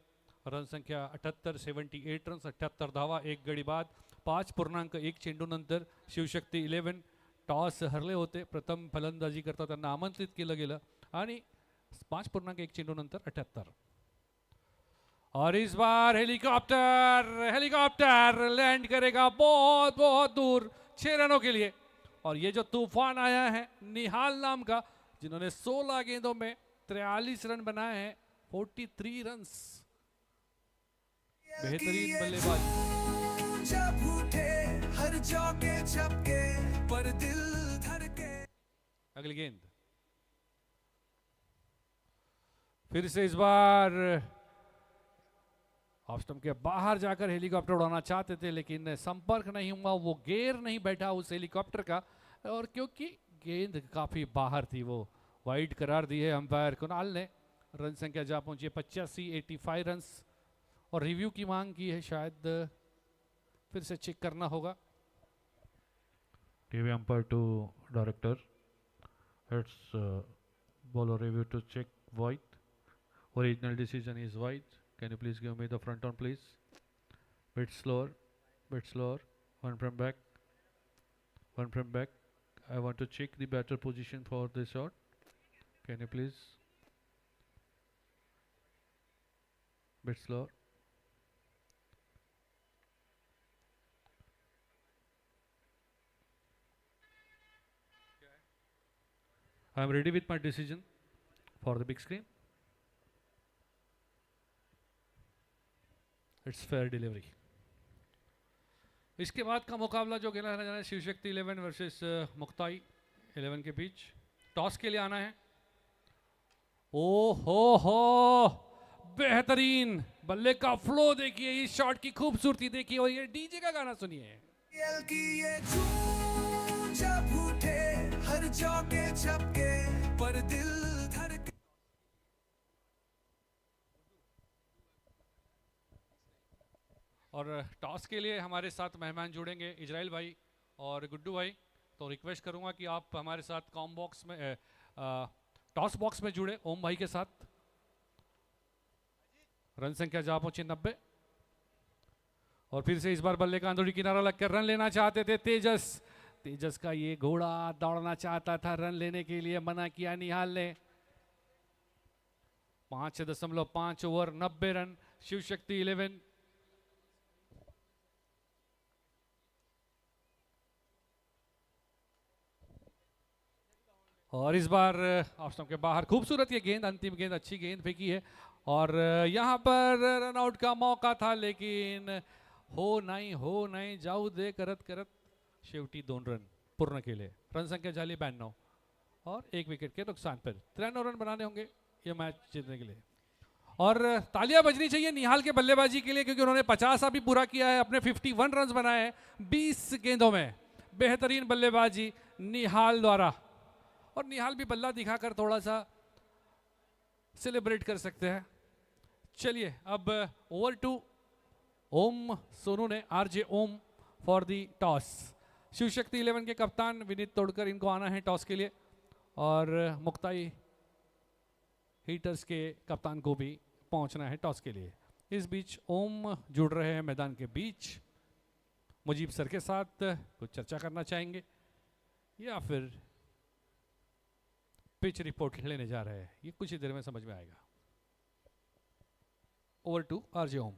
run संख्या 78, 78 run, 78 धावा, 1 गडी बाद, 5.1 चेंडू नंतर शिवशक्ती 11 टॉस हरले होते, प्रथम फलंदाजी करता त्यांना आमंत्रित केलं गेलं आणि 5.1 चेंडूनंतर 78. और इस बार हेलीकॉप्टर लैंड करेगा बहुत बहुत दूर 6 रनों के लिए। और ये जो तूफान आया है निहाल नाम का, जिन्होंने 16 गेंदों में 43 रन बनाए हैं, 43 रन्स, बेहतरीन बल्लेबाजी। जब उठे हर चौके छक्के पर दिल धड़के। अगली गेंद फिर से इस बार ऑफ स्टंप के बाहर जाकर हेलीकॉप्टर उड़ाना चाहते थे, लेकिन संपर्क नहीं हुआ, वो गेयर नहीं बैठा उस हेलीकॉप्टर का, और क्योंकि गेंद काफी बाहर थी वो वाइड करार दी है अंपायर कुणाल ने। रन संख्या जा पहुंची 85 रन्स, और रिव्यू की मांग की है, शायद फिर से चेक करना होगा। TV umpire to director. It's bowler review to check void. Original decision is void. Can you please give me the front on, please? Bit slower, bit slower. One from back, one from back. I want to check the batter position for this shot. Can you please? Bit slower. I am ready with my decision for the big screen. It's fair delivery. इसके बाद का मुकाबला जो खेला जाना है Shiv Shakti 11 versus Muktai 11 के बीच। Toss के लिए आना है। ओ हो बेहतरीन बल्ले का फ्लो देखिए, इस शॉट की खूबसूरती देखिए, और ये डीजे का गाना सुनिए। दिल की ये धूम जब उठे हर चौके छक्के पर दिल धड़के। और टॉस के लिए हमारे साथ मेहमान जुड़ेंगे इजराइल भाई और गुड्डू भाई, तो रिक्वेस्ट करूंगा कि आप हमारे साथ कॉम बॉक्स में टॉस बॉक्स में जुड़े ओम भाई के साथ। रन संख्या जा पहुंची 90, और फिर से इस बार बल्ले का अंदरूनी किनारा लगकर रन लेना चाहते थे तेजस का ये घोड़ा दौड़ना चाहता था, रन लेने के लिए मना किया निहाल ने। 5.5 ओवर 90 रन, शिव शक्ति 11। और इस बार ऑफ स्टंप के बाहर खूबसूरत ये गेंद, अंतिम गेंद, अच्छी गेंद फेंकी है, और यहाँ पर रन आउट का मौका था, लेकिन हो नाही जाऊ दे करत करत शेवटी 2 रन पूर्ण केले। रन संख्या झाली 92, और 1 विकेट के नुकसान पर 93 रन बनाने होंगे ये मैच जीतने के लिए। और तालियां बजनी चाहिए निहाल के बल्लेबाजी के लिए, क्योंकि उन्होंने 50 अभी पूरा किया है, अपने 51 रन बनाए हैं 20 गेंदों में। बेहतरीन बल्लेबाजी निहाल द्वारा, और निहाल भी बल्ला दिखाकर थोड़ा सा सेलिब्रेट कर सकते हैं। चलिए अब ओवर टू ओम सोनू ने, RJ Om for the toss. Shiv Shakti 11 के कप्तान विनीत तोड़कर इनको आना है टॉस के लिए, और मुक्ताई हीटर्स के कप्तान को भी पहुंचना है टॉस के लिए। इस बीच ओम जुड़ रहे हैं मैदान के बीच, मुजीब सर के साथ कुछ चर्चा करना चाहेंगे या फिर पिच रिपोर्ट लेने जा रहे हैं, ये कुछ ही देर में समझ में आएगा। ओवर टू आरजे ओम।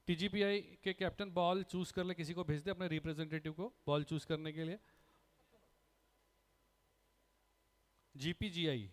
टीजीपीआई के कैप्टन बॉल चूज कर ले, किसी को भेज दे अपने रिप्रेजेंटेटिव को बॉल चूज करने के लिए। जीपीजीआई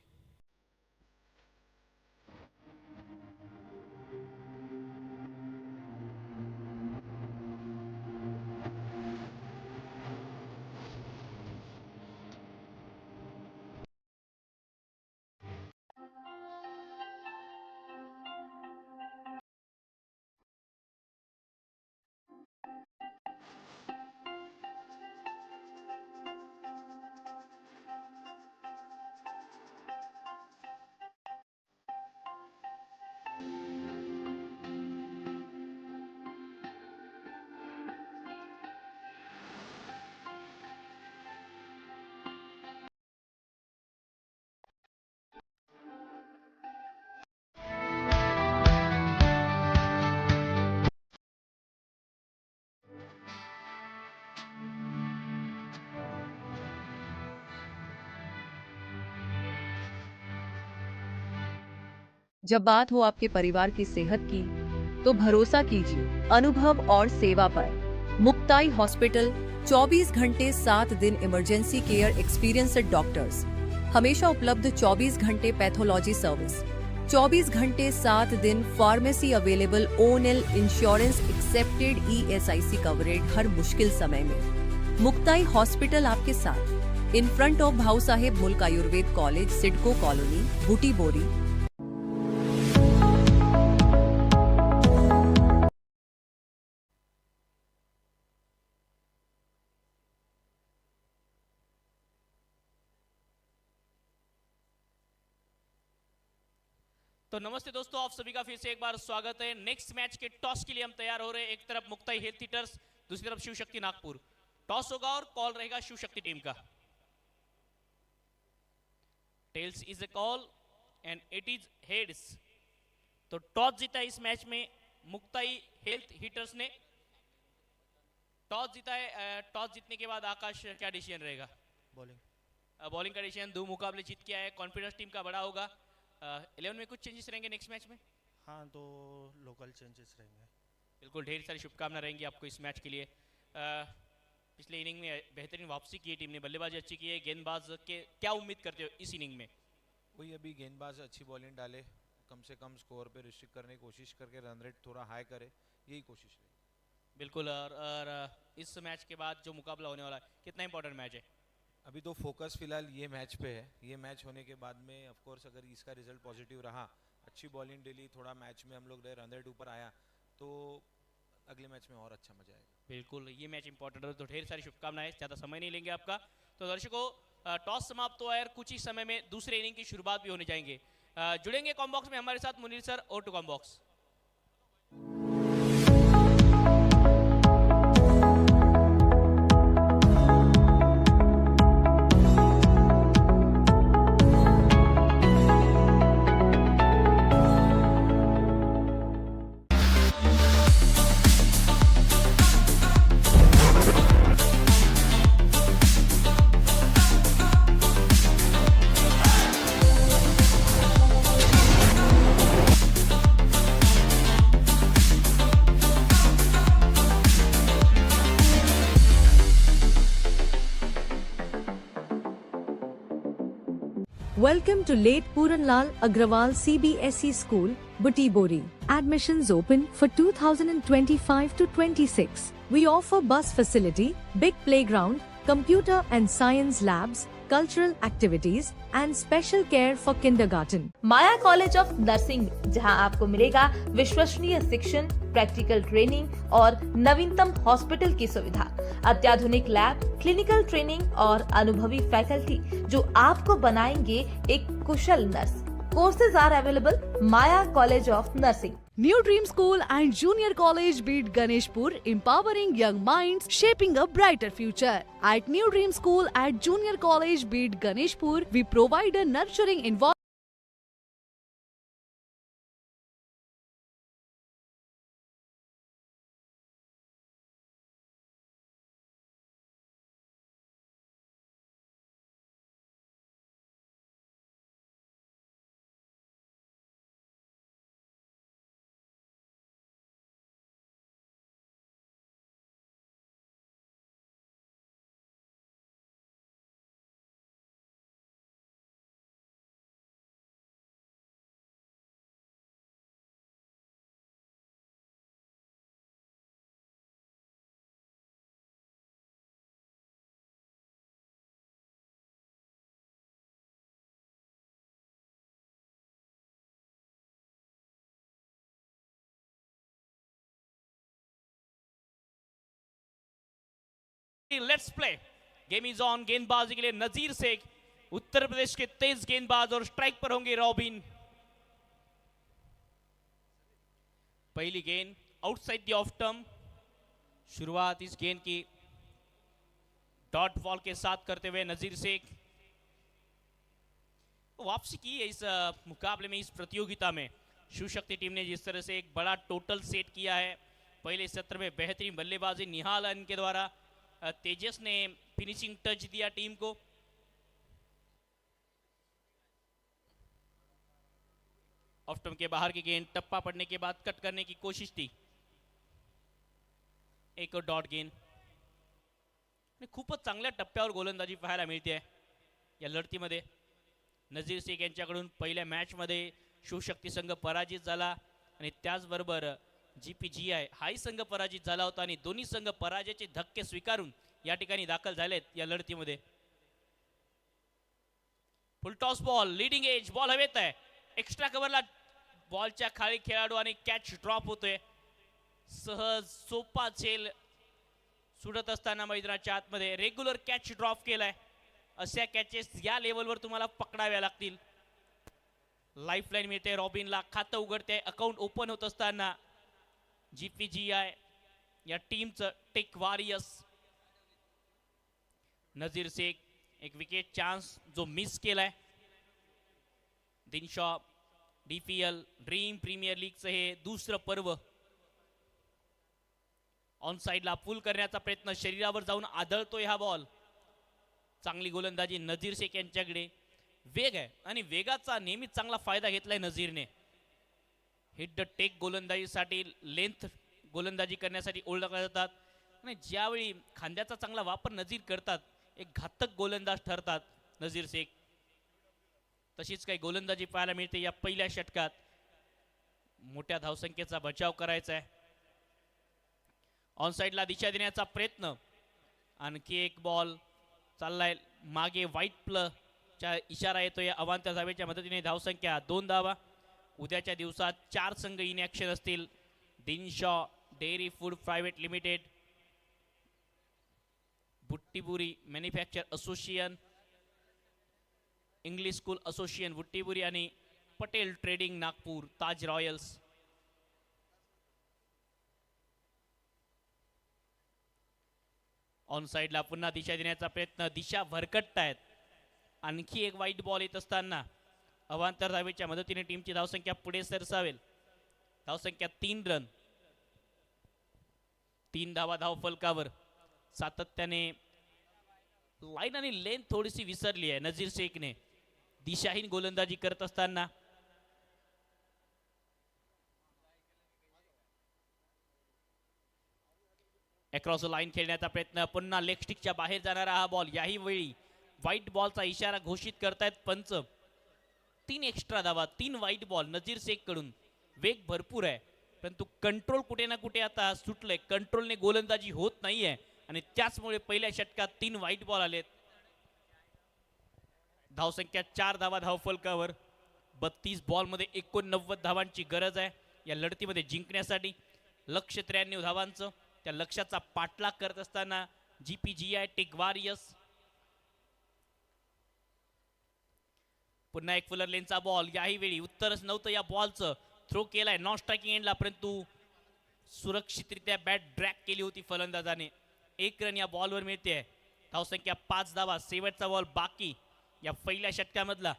जब बात हो आपके परिवार की सेहत की, तो भरोसा कीजिए अनुभव और सेवा पर। मुक्ताई हॉस्पिटल 24 घंटे 7 दिन इमरजेंसी केयर एक्सपीरियंस्ड डॉक्टर्स, हमेशा उपलब्ध 24 घंटे पैथोलॉजी सर्विस, 24 घंटे 7 दिन pharmacy available, ONL insurance accepted, ESIC coverage हर मुश्किल समय में। मुक्ताई हॉस्पिटल आपके साथ, इन फ्रंट ऑफ भाऊ साहेब मुल्क आयुर्वेद कॉलेज, सिडको कॉलोनी, बूटी बोरी। तो नमस्ते दोस्तों, आप सभी का फिर से एक बार स्वागत है। नेक्स्ट मैच के टॉस के लिए हम तैयार हो रहे हैं। एक तरफ मुक्ताई हेल्थ हीटर्स, दूसरी तरफ शिव शक्ति नागपुर। टॉस होगा और कॉल रहेगा शिव शक्ति टीम का। Tails is a call and it is heads. तो टॉस जीता इस मैच में मुक्ताई हेल्थ हीटर्स ने। टॉस जीता है। टॉस जीतने के बाद आकाश क्या डिसीजन रहेगा? बॉलिंग का डिसीजन। 2 मुकाबले जीत के आए, कॉन्फिडेंस टीम का बड़ा होगा। 11 में कुछ चेंजेस रहेंगे नेक्स्ट मैच में? हाँ, तो लोकल चेंजेस रहेंगे। बिल्कुल, ढेर सारी शुभकामनाएं रहेंगी आपको इस मैच के लिए। पिछले इनिंग में बेहतरीन वापसी की है टीम ने, बल्लेबाजी अच्छी की है। गेंदबाज के क्या उम्मीद करते हो इस इनिंग में? वही, अभी गेंदबाज अच्छी बॉलिंग डाले, कम से कम स्कोर पे रिस्ट्रिक्ट करने की कोशिश करके रन रेट थोड़ा हाई करे, यही कोशिश रहेगी। बिल्कुल। और इस मैच के बाद जो मुकाबला होने वाला है, कितना इंपॉर्टेंट मैच है? अभी तो फोकस फिलहाल ये मैच पे है। ये मैच होने के बाद में ऑफ कोर्स अगर इसका रिजल्ट पॉजिटिव रहा, अच्छी बॉलिंग डेली, थोड़ा मैच में हम लोग रन रेट ऊपर आया, तो अगले मैच में और अच्छा मजा आएगा। बिल्कुल, ये मैच इंपॉर्टेंट है। तो ढेर सारी शुभकामनाएं, ज़्यादा समय नहीं लेंगे आपका। तो दर्शकों, टॉस समाप्त हुआ है और कुछ ही समय में दूसरे इनिंग की शुरुआत भी होने जाएंगे। जुड़ेंगे कॉम्बॉक्स में हमारे साथ मुनीर सर और to combox. Welcome to Late Puranlal Agrawal CBSE School, Butibori. Admissions open for 2025 to 26. We offer bus facility, big playground, computer and science labs, cultural activities and special care for kindergarten. Maya college of nursing, जहां आपको मिलेगा विश्वसनीय शिक्षण, practical training और नवीनतम hospital की सुविधा, अत्याधुनिक लैब, क्लिनिकल ट्रेनिंग और अनुभवी फैकल्टी जो आपको बनाएंगे एक कुशल nurse. Courses are available Maya College of Nursing. New Dream School and Junior College Beat Ganeshpur, empowering young minds, shaping a brighter future. At New Dream School at Junior College Beat Ganeshpur, we provide a nurturing environment. Let's play. Game is on. गेंदबाजी के लिए नजीर शेख, उत्तर प्रदेश के तेज गेंदबाज, और strike पर होंगे robin. पहली गेंद आउटसाइड द ऑफ टर्म। शुरुआत इस गेंद की डॉट बॉल के साथ करते हुए नजीर शेख। वापसी की है इस मुकाबले में, इस प्रतियोगिता में। शिव शक्ति टीम ने जिस तरह से एक बड़ा टोटल सेट किया है, पहले सत्र में बेहतरीन बल्लेबाजी निहाल इनके द्वारा, तेजस ने फिनिशिंग टच दिया टीम को। ऑफ स्टंप के बाहर की गेंद, टप्पा पड़ने के बाद कट करने की कोशिश थी, एक डॉट गेंद. खूपच चांगल्या टप्प्यावर गोलंदाजी पाहायला मिळते या लढतीमध्ये. नजीर शेख यांच्याकडून पहिल्या मॅचमध्ये शिवशक्ती संघ पराजित झाला आणि त्याचबरोबर GPGI हाही संघ पराजित झाला होता आणि दोन्ही संघ पराजयाचे धक्के स्वीकारून या ठिकाणी दाखल झालेत या लढतीमध्ये. Full toss ball, leading edge, ball हवेत आहे, एक्स्ट्रा कव्हरला बॉलच्या खाली खेळाडू आणि कॅच ड्रॉप होतोय. सहज सोपा झेल सुटत असताना मैदानाच्या आतमध्ये रेग्युलर कॅच ड्रॉप केलाय. अशा कॅचेस या लेवलवर तुम्हाला पकडाव्या लागतील. लाईफलाईन मिळते रॉबिनला, खातं उघडते, अकाउंट ओपन होत असताना GPGI या टीमचं टेक वॉरियर्स. नजीर शेख एक विकेट चान्स जो मिस केलाय. दिनशॉ DPL ड्रीम प्रीमियर लीगचं हे दुसरं पर्व. ऑन साइडला पुल करण्याचा प्रयत्न, शरीरावर जाऊन आदळतोय हा बॉल. चांगली गोलंदाजी नजीर शेख यांच्याकडे. वेग आहे आणि वेगाचा नेहमीच चांगला फायदा घेतलाय नजीरने. हिट द टेक गोलंदाजीसाठी, लेंथ गोलंदाजी करण्यासाठी ओळखले जातात आणि ज्यावेळी खांद्याचा चांगला वापर नजीर करतात एक घातक गोलंदाज ठरतात नजीर शेख. तशीच काही गोलंदाजी पाहायला मिळते या पहिल्या षटकात. मोठ्या धावसंख्येचा बचाव करायचा आहे. ऑन साइडला दिशा देण्याचा प्रयत्न, आणखी एक बॉल चाललाय मागे, व्हाईट प्लच्या इशारा येतो या अवांतर धावेच्या मदतीने. धावसंख्या 2 धावा. उद्याच्या दिवसात 4 संघ इन ॲक्शन असतील. Dinshaw dairy food private limited, Butibori manufacture association, English school association Butibori आणि Patel trading Nagpur, Taj royals. On साइडला पुन्हा दिशा देण्याचा प्रयत्न, दिशा भरकटतायत. आणखी एक वाईट बॉल येत असताना अवांतर धावेच्या मदतीने टीमची धावसंख्या पुढे सरसावेल. धावसंख्या 3 रन, 3 धावा धावफलकावर. सातत्याने लाईन आणि लेंथ थोडीशी विसरली आहे नजीर शेखने दिशाहीन गोलंदाजी करत असताना. अक्रॉस लाईन खेळण्याचा प्रयत्न, पुन्हा लेग स्टिकच्या बाहेर जाणारा हा बॉल. याही वेळी व्हाईट बॉलचा इशारा घोषित करतायत पंच. 3 एक्स्ट्रा धावा, 3 व्हाईट बॉल नजीर शेख कडून. वेग भरपूर आहे परंतु कंट्रोल कुठे ना कुठे आता सुटलंय. कंट्रोलने गोलंदाजी होत नाहीये आणि त्याचमुळे पहिल्या षटकात 3 व्हाईट बॉल आलेत. धावसंख्या 4 धावा धावफलकावर. 32 बॉलमध्ये 89 धावांची गरज आहे या लढतीमध्ये जिंकण्यासाठी. लक्ष्य 93 धावांचं. त्या लक्ष्याचा पाठलाग करत असताना GPGI टेक वॉरियर्स. पुन्हा एक फुलर लेनचा बॉल. याही वेळी उत्तरच नव्हतं या बॉलचं. थ्रो केलाय नॉन स्ट्रायकिंग एंडला परंतु सुरक्षितरित्या बॅट ड्रॅग केली होती फलंदाजाने. 1 रन या बॉलवर मिळते. धावसंख्या 5 धावा. शेवटचा बॉल बाकी या पहिल्या षटकामधला.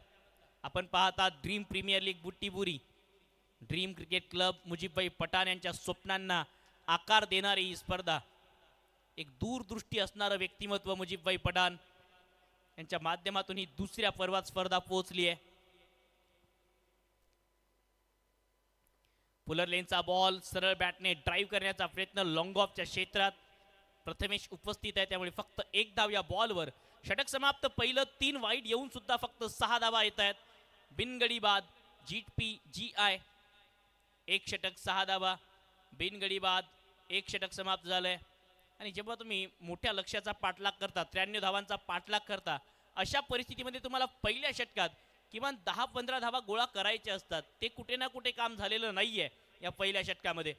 आपण पाहता dream premier league Butibori, dream cricket club Mujibbhai Pathan यांच्या स्वप्नांना आकार देणारी ही स्पर्धा. एक दूरदृष्टी असणारं व्यक्तिमत्व मुजीबभाई पठाण यांच्या माध्यमातून ही दुसऱ्या पर्वात स्पर्धा पोहोचली आहे. पुलर लेनचा बॉल सरळ बॅटने ड्राईव्ह करण्याचा प्रयत्न लॉंग ऑफच्या क्षेत्रात. प्रथमेश उपस्थित आहे त्यामुळे फक्त 1 धाव या बॉलवर. षटक समाप्त. पहिलं 3 वाईट येऊन सुद्धा फक्त 6 धावा येत आहेत. बिनगडी बाद GPGI 1 षटक 6 धावा. बिनगडी बाद 1 षटक समाप्त झालंय. आणि जेव्हा तुम्ही मोठ्या लक्ष्याचा पाठलाग करता, 93 धावांचा पाठलाग करता, अशा परिस्थितीमध्ये तुम्हाला पहिल्या षटकात किमान 10-15 धावा गोळा करायचे असतात. ते कुठे ना कुठे काम झालेलं नाहीये या पहिल्या षटकामध्ये.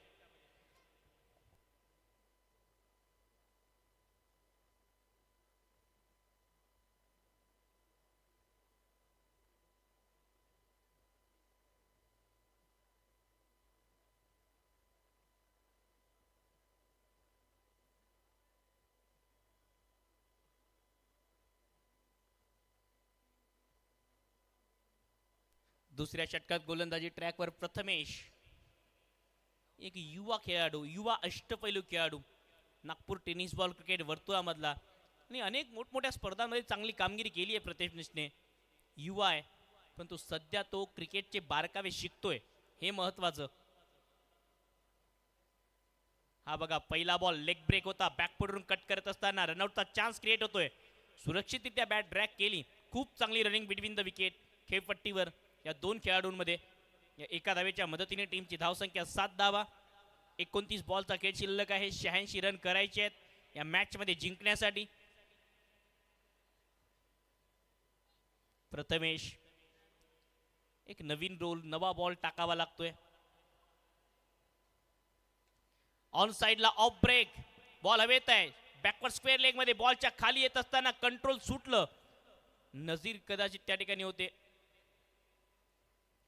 दुसऱ्या षटकात गोलंदाजी ट्रॅकवर प्रथमेश, एक युवा खेळाडू, युवा अष्टपैलू खेळाडू, नागपूर टेनिस बॉल क्रिकेट वर्तुळामधला आणि अनेक मोठमोठ्या स्पर्धांमध्ये चांगली कामगिरी केली आहे प्रथमेशने. युवा आहे परंतु सध्या तो क्रिकेटचे बारकावे शिकतोय, हे महत्वाचं. हा बघा पहिला बॉल लेग ब्रेक होता, बॅकफुटवरून कट करत असताना रनआउटचा चान्स क्रिएट होतोय. सुरक्षितरित्या बॅट ड्रॅग केली. खूप चांगली रनिंग बिटवीन द विकेट खेळपट्टीवर या दोन खेळाडूंमध्ये. या एका धावेच्या मदतीने टीमची धावसंख्या 7 धावा. 29 बॉलचा खेळ शिल्लक आहे. 86 रन करायचे आहेत या मॅच मध्ये जिंकण्यासाठी. प्रथमेश एक नवीन रोल, नवा बॉल टाकावा लागतोय. ऑन साइडला ऑफ ब्रेक बॉल हवेत आहे. बॅकवर्ड स्क्वेअर लेग मध्ये बॉलच्या खाली येत असताना कंट्रोल सुटलं. नजीर कदाचित त्या ठिकाणी होते.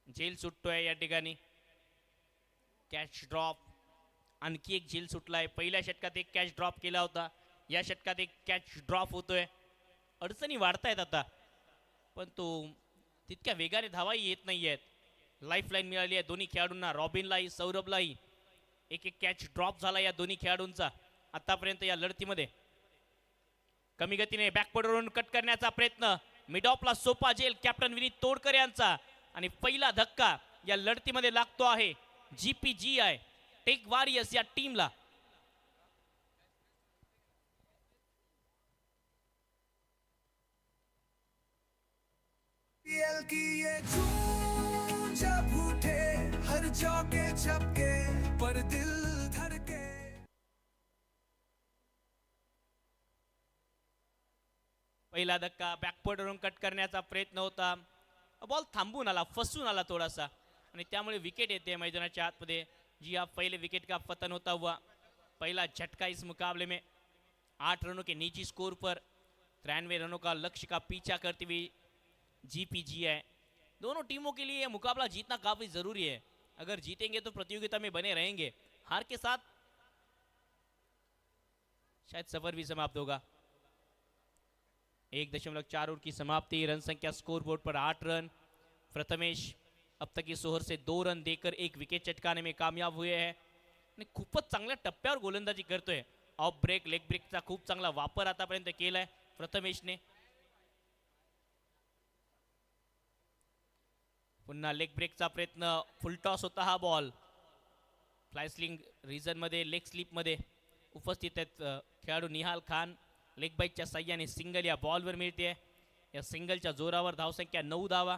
झेल सुटतोय या ठिकाणी. कॅच ड्रॉप, आणखी एक झेल सुटलाय. पहिल्या षटकात एक कॅच ड्रॉप केला होता, या षटकात एक कॅच ड्रॉप होतोय. अडचणी वाढतायत आता, पण तो तितक्या वेगाने धावाही येत नाही आहेत. लाईफ लाईन मिळाली आहे दोन्ही खेळाडूंना, रॉबिनलाही सौरभलाही. एक एक कॅच ड्रॉप झाला या दोन्ही खेळाडूंचा आतापर्यंत या लढतीमध्ये. कमी गतीने बॅकवर्डवरून कट करण्याचा प्रयत्न, मिड ऑफला सोपा झेल कॅप्टन विनीत तोडकर यांचा. आणि पहिला धक्का या लढतीमध्ये लागतो आहे GPGI टेक वॉरियर्स या टीमला. पीएल की ये धूम जब उठे हर चौके छक्के पर दिल धड़के. पहिला धक्का बॅकवर्डवरून कट करण्याचा प्रयत्न होता. बॉल थांबून आला, फसून आला थोडासा, आणि त्यामुळे विकेट येते मैदानाच्या आतमध्ये. जी हा पहले विकेट का पतन होता हुआ. पहला झटका इस मुकाबले में. 8 रनों के निजी स्कोर पर 93 रनों का लक्ष्य का पीछा करती हुई GPGI. दोनों टीमों के लिए यह मुकाबला जीतना काफी जरूरी है. अगर जीतेंगे तो प्रतियोगिता में बने रहेंगे, हार के साथ शायद सफर भी समाप्त होगा. 1.4 ओवर की समाप्ति. रन संख्या स्कोर बोर्ड पर 8 रन. प्रथमेश अब तक इस ओव्हर से 2 रन देकर 1 विकेट चटकाने में कामयाब हुए हैं. आणि खूपच चांगल्या टप्प्यावर गोलंदाजी करतोय. ऑफ ब्रेक, लेग ब्रेकचा खूप चांगला वापर आतापर्यंत केलाय प्रथमेशने. पुन्हा लेग ब्रेकचा प्रयत्न, फुल टॉस होता हा बॉल. फ्लायस्लिंग रिजन मध्ये, लेग स्लिप मध्ये उपस्थित आहेत खेळाडू निहाल खान. लेग बाईकच्या साह्याने सिंगल या बॉलवर मिळते. या सिंगलच्या जोरावर धावसंख्या 9 धावा.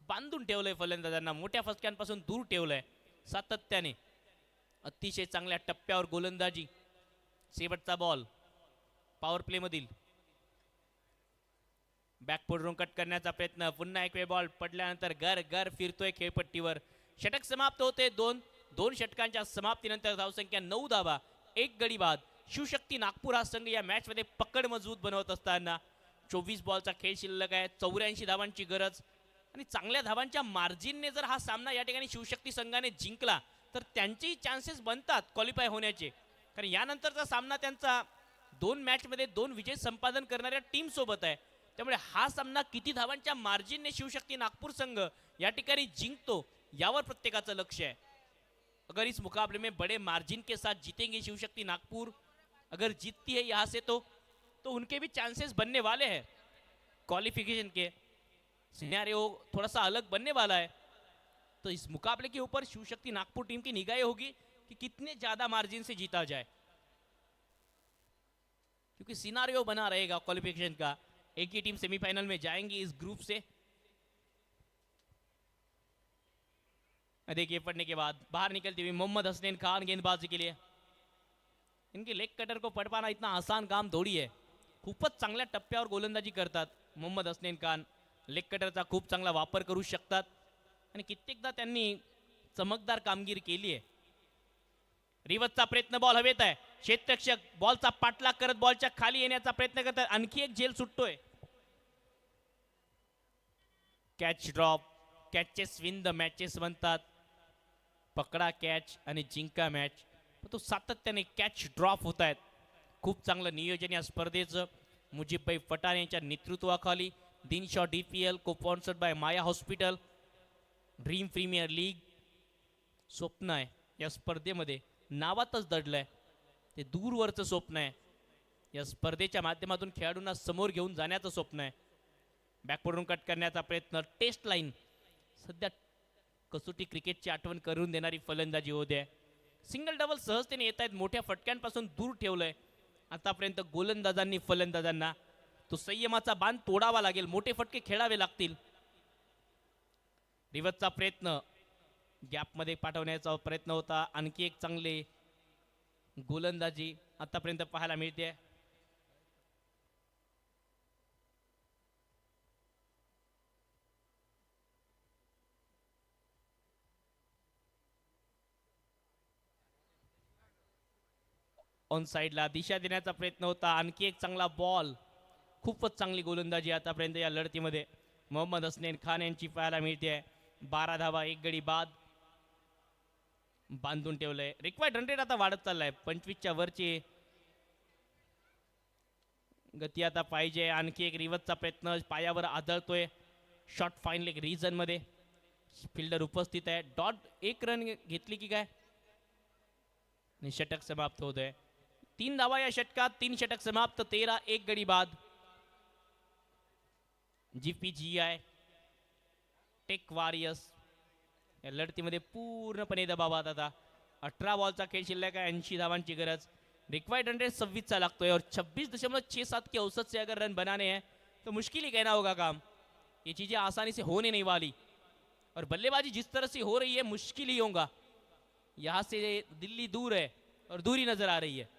बांधून ठेवलंय फलंदाजांना, मोठ्या फटक्यांपासून दूर ठेवलंय सातत्याने. अतिशय चांगल्या टप्प्यावर गोलंदाजी. शेवटचा बॉल पॉवर प्ले मधील. बॅकफुटवरून कट करण्याचा प्रयत्न. पुन्हा एक वेळ बॉल पडल्यानंतर घर घर फिरतोय खेळपट्टीवर. षटक समाप्त होते. दोन षटकांच्या समाप्तीनंतर धावसंख्या 9 धावा, 1 गडी बाद. शिवशक्ती नागपूर हा संघ या मॅच मध्ये पकड मजबूत बनवत असताना 24 बॉलचा खेळ शिल्लक आहे. 84 धावांची गरज, आणि चांगल्या धावांच्या मार्जिनने जर हा सामना या ठिकाणी शिवशक्ती संघाने जिंकला तर त्यांचेही चान्सेस बनतात क्वालिफाय होण्याचे. कारण यानंतरचा सामना त्यांचा 2 मॅच मध्ये 2 विजय संपादन करणाऱ्या टीम सोबत आहे. त्यामुळे हा सामना किती धावांच्या मार्जिनने शिवशक्ती नागपूर संघ या ठिकाणी जिंकतो यावर प्रत्येकाचं लक्ष है. अगर इस मुकाबले में बड़े मार्जिन के साथ जीतेंगे शिवशक्ति नागपुर, अगर जीतती है यहाँ से तो उनके भी चांसेस बनने वाले हैं. क्वालिफिकेशन के सिनेरियो थोड़ा सा अलग बनने वाला है. तो इस मुकाबले के ऊपर शिवशक्ति नागपुर टीम की निगाहें होगी कि कितने ज्यादा मार्जिन से जीता जाए, क्योंकि सिनेरियो बना रहेगा क्वालिफिकेशन का. एक ही टीम सेमीफाइनल में जाएंगी इस ग्रुप से. देखिए पढ़ने के बाद बाहर निकलती हुई मोहम्मद हसनैन खान गेंदबाजी के लिए. इनके लेग कटर को पढ़ पाना इतना आसान काम थोड़ी है. खूपच चांगल्या टप्प्यावर गोलंदाजी करतात मोहम्मद हसनैन खान. लेग कटरचा खूप चांगला वापर करू शकतात आणि कित्येकदा त्यांनी चमकदार कामगिरी केली आहे. रिवर्सचा प्रयत्न, बॉल हवेत आहे. क्षेत्ररक्षक बॉलचा पाठलाग करत बॉलच्या खाली येण्याचा प्रयत्न करतात. आणखी एक झेल सुटतोय. Catch drop. Catches win the matches म्हणतात. पकडा कॅच आणि जिंका मॅच. तो सातत्याने कॅच ड्रॉप होत आहेत. खूप चांगलं नियोजन या स्पर्धेचं मुजीबभाई पठाण यांच्या नेतृत्वाखाली. दिनशॉ DPL को sponsored by Maya hospital. Dream premier league स्वप्न आहे या स्पर्धेमध्ये, नावातच दडलंय. ते दूरवरचं स्वप्न आहे. या स्पर्धेच्या माध्यमातून खेळाडूंना समोर घेऊन जाण्याचं स्वप्न आहे. बॅकवरून कट करण्याचा प्रयत्न. टेस्ट लाईन सध्या कसोटी क्रिकेटची आठवण करून देणारी फलंदाजी होते. सिंगल डबल सहजतेने येत आहेत. मोठ्या फटक्यांपासून दूर ठेवलंय आतापर्यंत गोलंदाजांनी फलंदाजांना. तो संयमाचा बांध तोडावा लागेल. मोठे फटके खेळावे लागतील. रिव्हर्सचा प्रयत्न गॅपमध्ये पाठवण्याचा प्रयत्न होता. आणखी एक चांगले गोलंदाजी आतापर्यंत पाहायला मिळते. ऑन साइडला दिशा देण्याचा प्रयत्न होता. आणखी एक चांगला बॉल. खूपच चांगली गोलंदाजी आतापर्यंत या लढतीमध्ये मोहम्मद हसनैन खान यांची पाहायला मिळते. 12 धावा, 1 गडी बाद बांधून ठेवलंय. रिक्वायर्ड रन रेट आता वाढत चाललाय. 25च्या वरची गती आता पाहिजे. आणखी एक रिव्हर्सचा प्रयत्न पायावर आदळतोय. शॉट फाईन लेग रिजन मध्ये फिल्डर उपस्थित आहे. डॉट 1 रन घेतली की काय आणि षटक समाप्त होत आहे. 3 धावा या षटकात. 3 षटक समाप्त. 13, 1 गडी बाद. GPGI टेक वॉरियर्स या लढतीमध्ये पूर्णपणे दबावात. आता 18 बॉलचा खेळ शिल्लक आहे. 80 धावांची गरज. रिक्वायर्ड रन रेट 26 चा लागतोय और 26.67 के औसत से अगर रन बनाने हैं तो मुश्किल ही कहना होगा काम. ये चीजें आसानी से होने नहीं वाली और बल्लेबाजी जिस तरह से हो रही है मुश्किल ही होगा. यहाँ से दिल्ली दूर है और दूरी नजर आ रही है.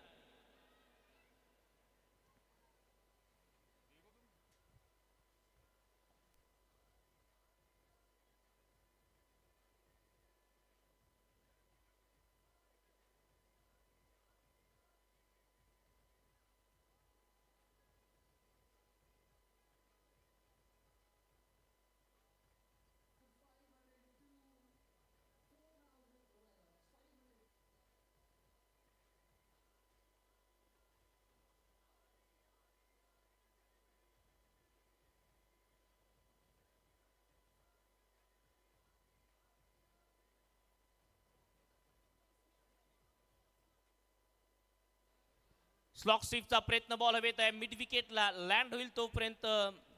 स्लॉक स्वीपचा प्रयत्न. बॉल हवेत आहे. मिड विकेटला लँड होईल तोपर्यंत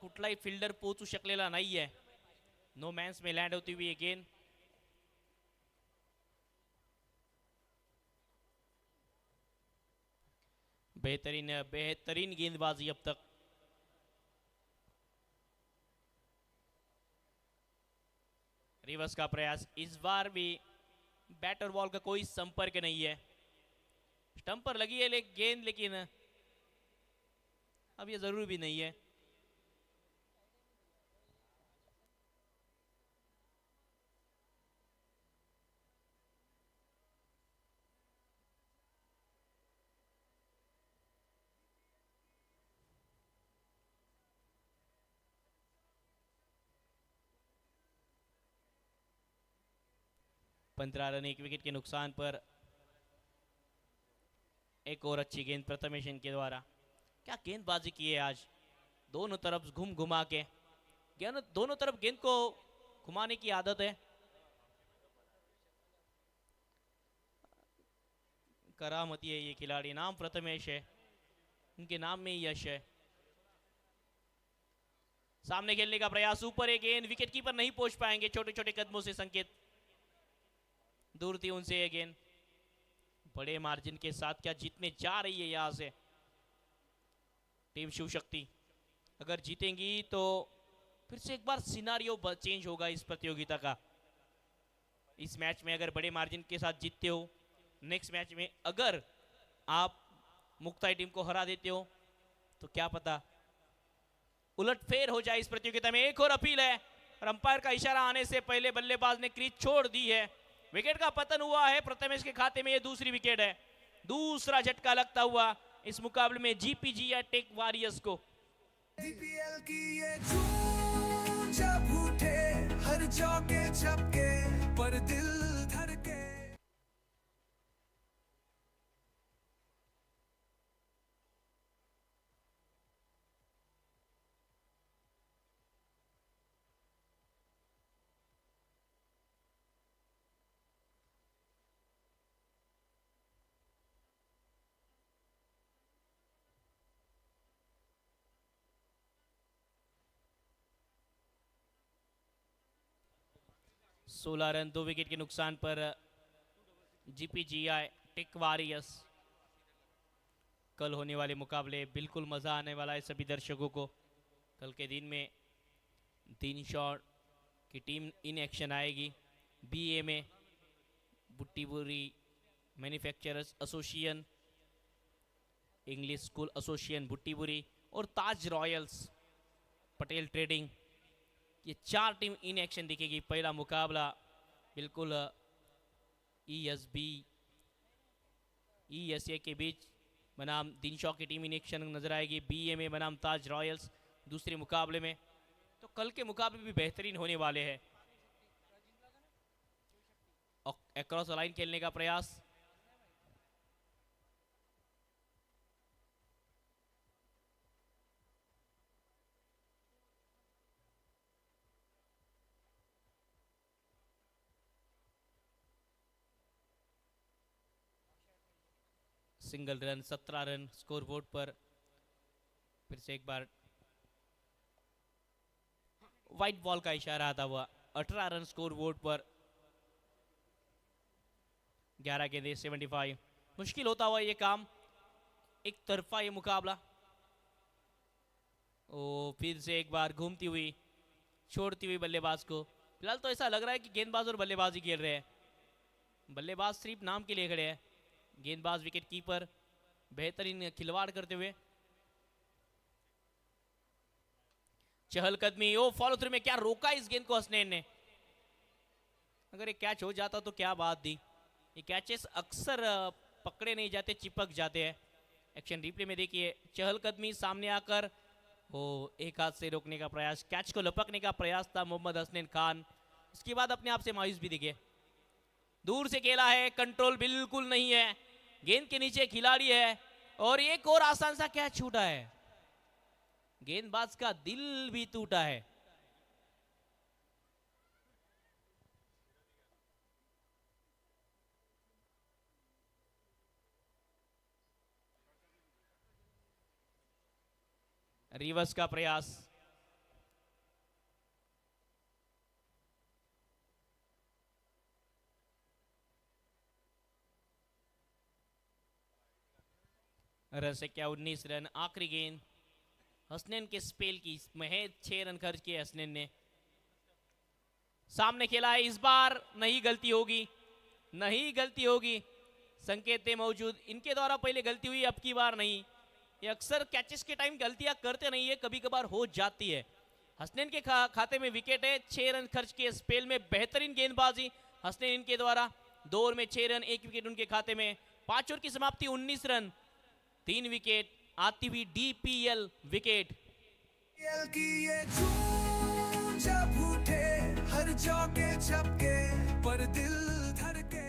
कुठलाही फिल्डर पोहोचू शकलेला नाहीये. नो मॅन्स में लँड होती हुई अगेन. बेहतरीन गेंदबाजी अब तक. रिवर्स का प्रयास. इस बार भी बैटर बॉल का कोई संपर्क नहीं है. स्टंप पर लगी है गेंद लेकिन अब ये जरूरी भी नहीं है. पंद्रह रन 1 विकेट के नुकसान पर एक और अच्छी गेंद प्रथमेश के द्वारा. क्या गेंदबाजी की है आज. दोनों तरफ घुमा के दोनों तरफ गेंद को घुमाने की आदत है. करामती है ये खिलाड़ी. नाम प्रथमेश है, उनके नाम में ही यश है. सामने खेलने का प्रयास. ऊपर एक गेंद. विकेट कीपर नहीं पहुंच पाएंगे. छोटे छोटे कदमों से संकेत दूर थी उनसे ये गेंद. बड़े मार्जिन के साथ क्या जीतने जा रही है यहां से टीम शिव शक्ति. अगर जीतेंगी तो फिर से एक बार सिनारियो चेंज होगा इस प्रतियोगिता का. इस मैच में अगर बड़े मार्जिन के साथ जीतते हो, नेक्स्ट मैच में अगर आप मुक्ताई टीम को हरा देते हो तो क्या पता उलटफेर हो जाए इस प्रतियोगिता में. एक और अपील है और अंपायर का इशारा आने से पहले बल्लेबाज ने क्रीज छोड़ दी है. विकेट का पतन हुआ है. प्रथमेश के खाते में ये दूसरी विकेट है. दूसरा झटका लगता हुआ इस मुकाबले में GPGI टेक वॉरियर्स को. DPL की ये धूम जब उठे हर चौके छक्के पर दिल धड़के. 16 रन 2 विकेट के नुकसान पर GPGI टेक वॉरियर्स। कल होने वाले मुकाबले बिल्कुल मज़ा आने वाला है सभी दर्शकों को। कल के दिन में 3 शॉट की टीम इन एक्शन आएगी। BA में Butibori manufacturers association, English school association Butibori और ताज रॉयल्स पटेल ट्रेडिंग, ये 4 टीम इन एक्शन दिखेगी। पहला मुकाबला बिल्कुल ESA के बीच बनाम दिनशॉ की टीम इन एक्शन नजर आएगी। BA में बनाम ताज रॉयल्स दूसरे मुकाबले में। तो कल के मुकाबले भी बेहतरीन होने वाले हैं। अक्रॉस लाइन खेलने का प्रयास, single run 17 run score board पर। फिर से एक बार व्हाइट बॉल का इशारा आता हुआ 18 रन स्कोर बोर्ड पर। 11 गेंदे 75। मुश्किल होता हुआ ये काम, एक तरफा ये मुकाबला। ओ फिर से एक बार घूमती हुई छोड़ती हुई बल्लेबाज को। फिलहाल तो ऐसा लग रहा है कि गेंदबाज और बल्लेबाज ही खेल रहे हैं। बल्लेबाज सिर्फ नाम के लिए खड़े हैं, गेंदबाज विकेट कीपर बेहतरीन खिलवाड़ करते हुए। चहलकदमी, ओ फॉलो थ्रू में क्या रोका इस गेंद को हसनैन ने। अगर ये कैच हो जाता तो क्या बात थी। ये कैचेस अक्सर पकड़े नहीं जाते, चिपक जाते हैं। एक्शन रिप्ले में देखिए चहलकदमी सामने आकर वो एक हाथ से रोकने का प्रयास, कैच को लपकने का प्रयास था मोहम्मद हसनैन खान। उसके बाद अपने आप से मायूस भी दिखे। दूर से खेला है, कंट्रोल बिल्कुल नहीं है, गेंद के नीचे खिलाड़ी है और एक और आसान सा कैच छूटा है। गेंदबाज का दिल भी टूटा है। रिवर्स का प्रयास, रन से क्या 19 रन। आखिरी गेंद हसनैन के स्पेल की, महज 6 रन खर्च किए हसनैन ने। सामने खेला है, इस बार नहीं गलती होगी, नहीं गलती होगी। संकेत मौजूद, इनके द्वारा पहले गलती हुई, अब की बार नहीं। ये अक्सर कैचेस के टाइम गलतियां करते नहीं है, कभी कभार हो जाती है। हसनैन के खाते में विकेट है। 6 रन खर्च किए स्पेल में, बेहतरीन गेंदबाजी हसनैन इनके द्वारा। 2 ओवर में 6 रन, 1 विकेट उनके खाते में। 5 ओवर की समाप्ति 19 रन 3 विकेट। आती हुई DPL विकेट। की ये धूम जब उठे हर चौके छक्के पर दिल धड़के।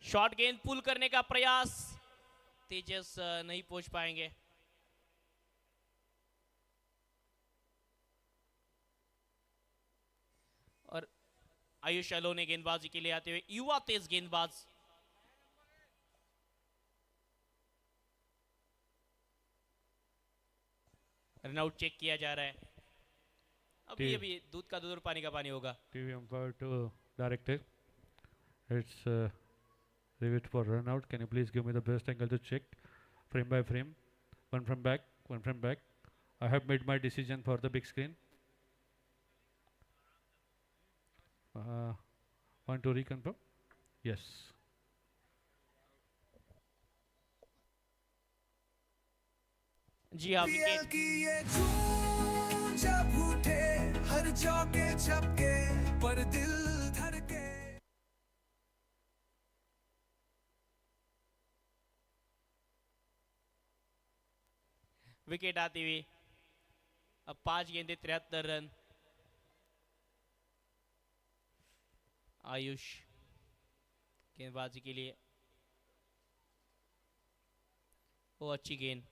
शॉर्ट गेंद पुल करने का प्रयास, तेजस नहीं पहुंच पाएंगे। और आयुष अलोने गेंदबाजी के लिए आते हुए, युवा तेज गेंदबाज। रनआउट चेक किया जा रहा है। अभी दूध का दूध और पानी का पानी होगा। TV umpire to director. It's leave it for run out. Can you please give me the best angle to check frame by frame? One from back, one from back. I have made my decision for the big screen. Want to reconfirm? Yes. जी हाँ, PL wicket की ये धूम जब उठे हर चौके छक्के पर दिल धड़के। विकेट आती हुई। अब 5 गेंदे 73 रन। आयुष गेंदबाजी के लिए, वो अच्छी गेंद,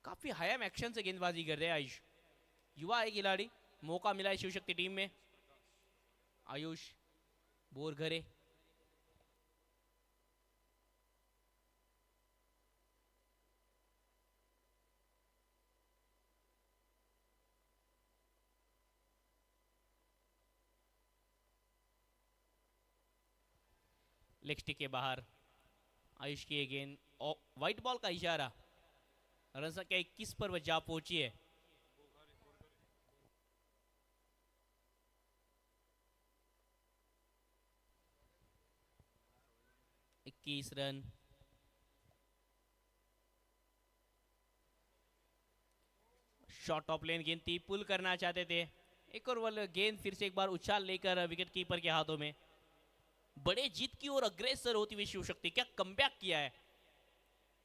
काफी हाई एक्शन से गेंदबाजी कर रहे हैं आयुष। युवा है खिलाड़ी, मौका मिला है शिव शक्ति टीम में। आयुष बोरघरे, लेग स्टिक के बाहर। आयुष की ये गेंद और व्हाइट बॉल का इशारा। रन संख्या 21 पर वह जा पहुंची है। इक्कीस रन। शॉर्ट ऑफ लेन गेंद थी, पुल करना चाहते थे। एक और बॉल गेंद फिर से एक बार उछाल लेकर विकेट कीपर के हाथों में। बड़े जीत की ओर अग्रेसर होती हुई शिव शक्ति, क्या कमबैक किया है।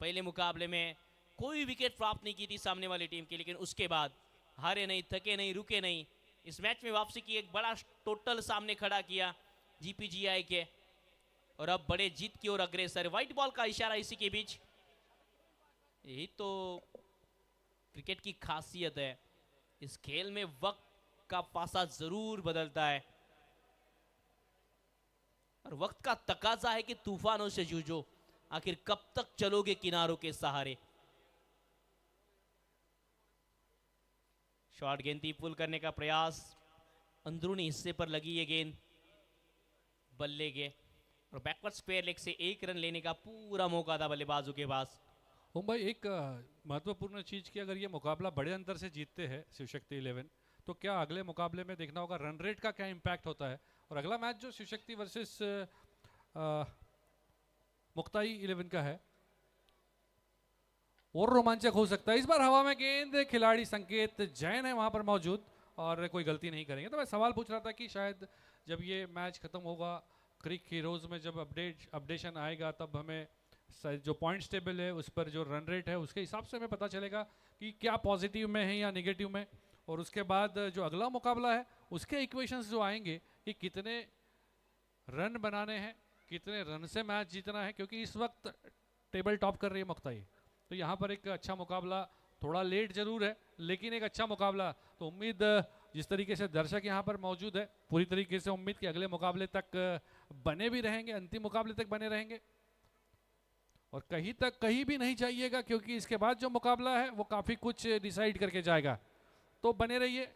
पहले मुकाबले में कोई विकेट प्राप्त नहीं की थी सामने वाली टीम की, लेकिन उसके बाद हारे नहीं, थके नहीं, रुके नहीं। इस मैच में वापसी की, एक बड़ा टोटल सामने खड़ा किया जीपीजीआई के, और अब बड़े जीत की ओर अग्रेसर। व्हाइट बॉल का इशारा इसी के बीच। यही तो क्रिकेट की खासियत है, इस खेल में वक्त का पासा जरूर बदलता है, और वक्त का तकाजा है कि तूफानों से जूझो। आखिर कब तक चलोगे किनारों के सहारे। शॉर्ट गेंद थी, पुल करने का प्रयास, अंदरूनी हिस्से पर लगी ये गेंद बल्ले के, और बैकवर्ड स्क्वायर लेग से 1 रन लेने का पूरा मौका था बल्लेबाजों के पास। ओम भाई, एक महत्वपूर्ण चीज़ की, अगर ये मुकाबला बड़े अंतर से जीतते हैं शिवशक्ति 11, तो क्या अगले मुकाबले में देखना होगा रन रेट का क्या इम्पैक्ट होता है। और अगला मैच जो शिवशक्ति वर्सेस मुक्ताई 11 का है, और रोमांचक हो सकता है। इस बार हवा में गेंद, खिलाड़ी संकेत जैन है वहां पर मौजूद और कोई गलती नहीं करेंगे। तो मैं सवाल पूछ रहा था कि शायद जब ये मैच खत्म होगा, क्रिक हीरोज में जब अपडेशन आएगा, तब हमें जो पॉइंट्स टेबल है उस पर जो रन रेट है उसके हिसाब से हमें पता चलेगा कि क्या पॉजिटिव में है या नेगेटिव में। और उसके बाद जो अगला मुकाबला है उसके इक्वेशंस जो आएंगे कि कितने रन बनाने हैं, कितने रन से मैच जीतना है, क्योंकि इस वक्त टेबल टॉप कर रही है मुक्ताई। तो यहाँ पर एक अच्छा मुकाबला, थोड़ा लेट जरूर है लेकिन एक अच्छा मुकाबला। तो उम्मीद, जिस तरीके से दर्शक यहाँ पर मौजूद है, पूरी तरीके से उम्मीद कि अगले मुकाबले तक बने भी रहेंगे, अंतिम मुकाबले तक बने रहेंगे, और कहीं भी नहीं जाइएगा, क्योंकि इसके बाद जो मुकाबला है वो काफ़ी कुछ डिसाइड करके जाएगा। तो बने रहिए।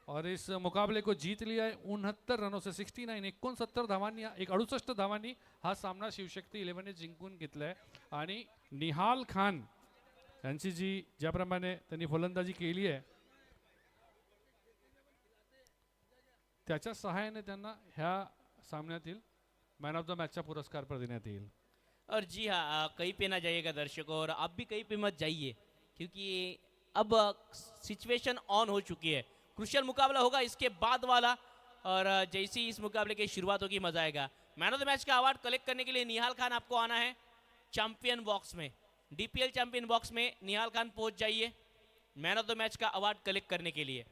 और इस मुकाबले को जीत लिया है 69 रनों से, 69 69 धावांनी, एक 68 धावांनी हा सामना शिवशक्ती 11ने जिंकून घेतलाय। आणि निहाल खान यांची जी ज्याप्रमाणे त्यांनी फलंदाजी केली आहे, त्याच्या सहाय्याने त्यांना ह्या सामन्यातील मॅन ऑफ द मैच का पुरस्कार पर देण्यात येईल। और जी हाँ, कहीं पे ना जाइएगा दर्शकों, और आप भी कहीं पे मत जाइए, क्योंकि अब सिचुएशन ऑन हो चुकी है। क्रुशियल मुकाबला होगा इसके बाद वाला, और जैसे ही इस मुकाबले की शुरुआत होगी मजा आएगा। मैन ऑफ द मैच का अवार्ड कलेक्ट करने के लिए निहाल खान आपको आना है चैंपियन बॉक्स में, डीपीएल चैंपियन बॉक्स में निहाल खान पहुंच जाइए मैन ऑफ द मैच का अवार्ड कलेक्ट करने के लिए।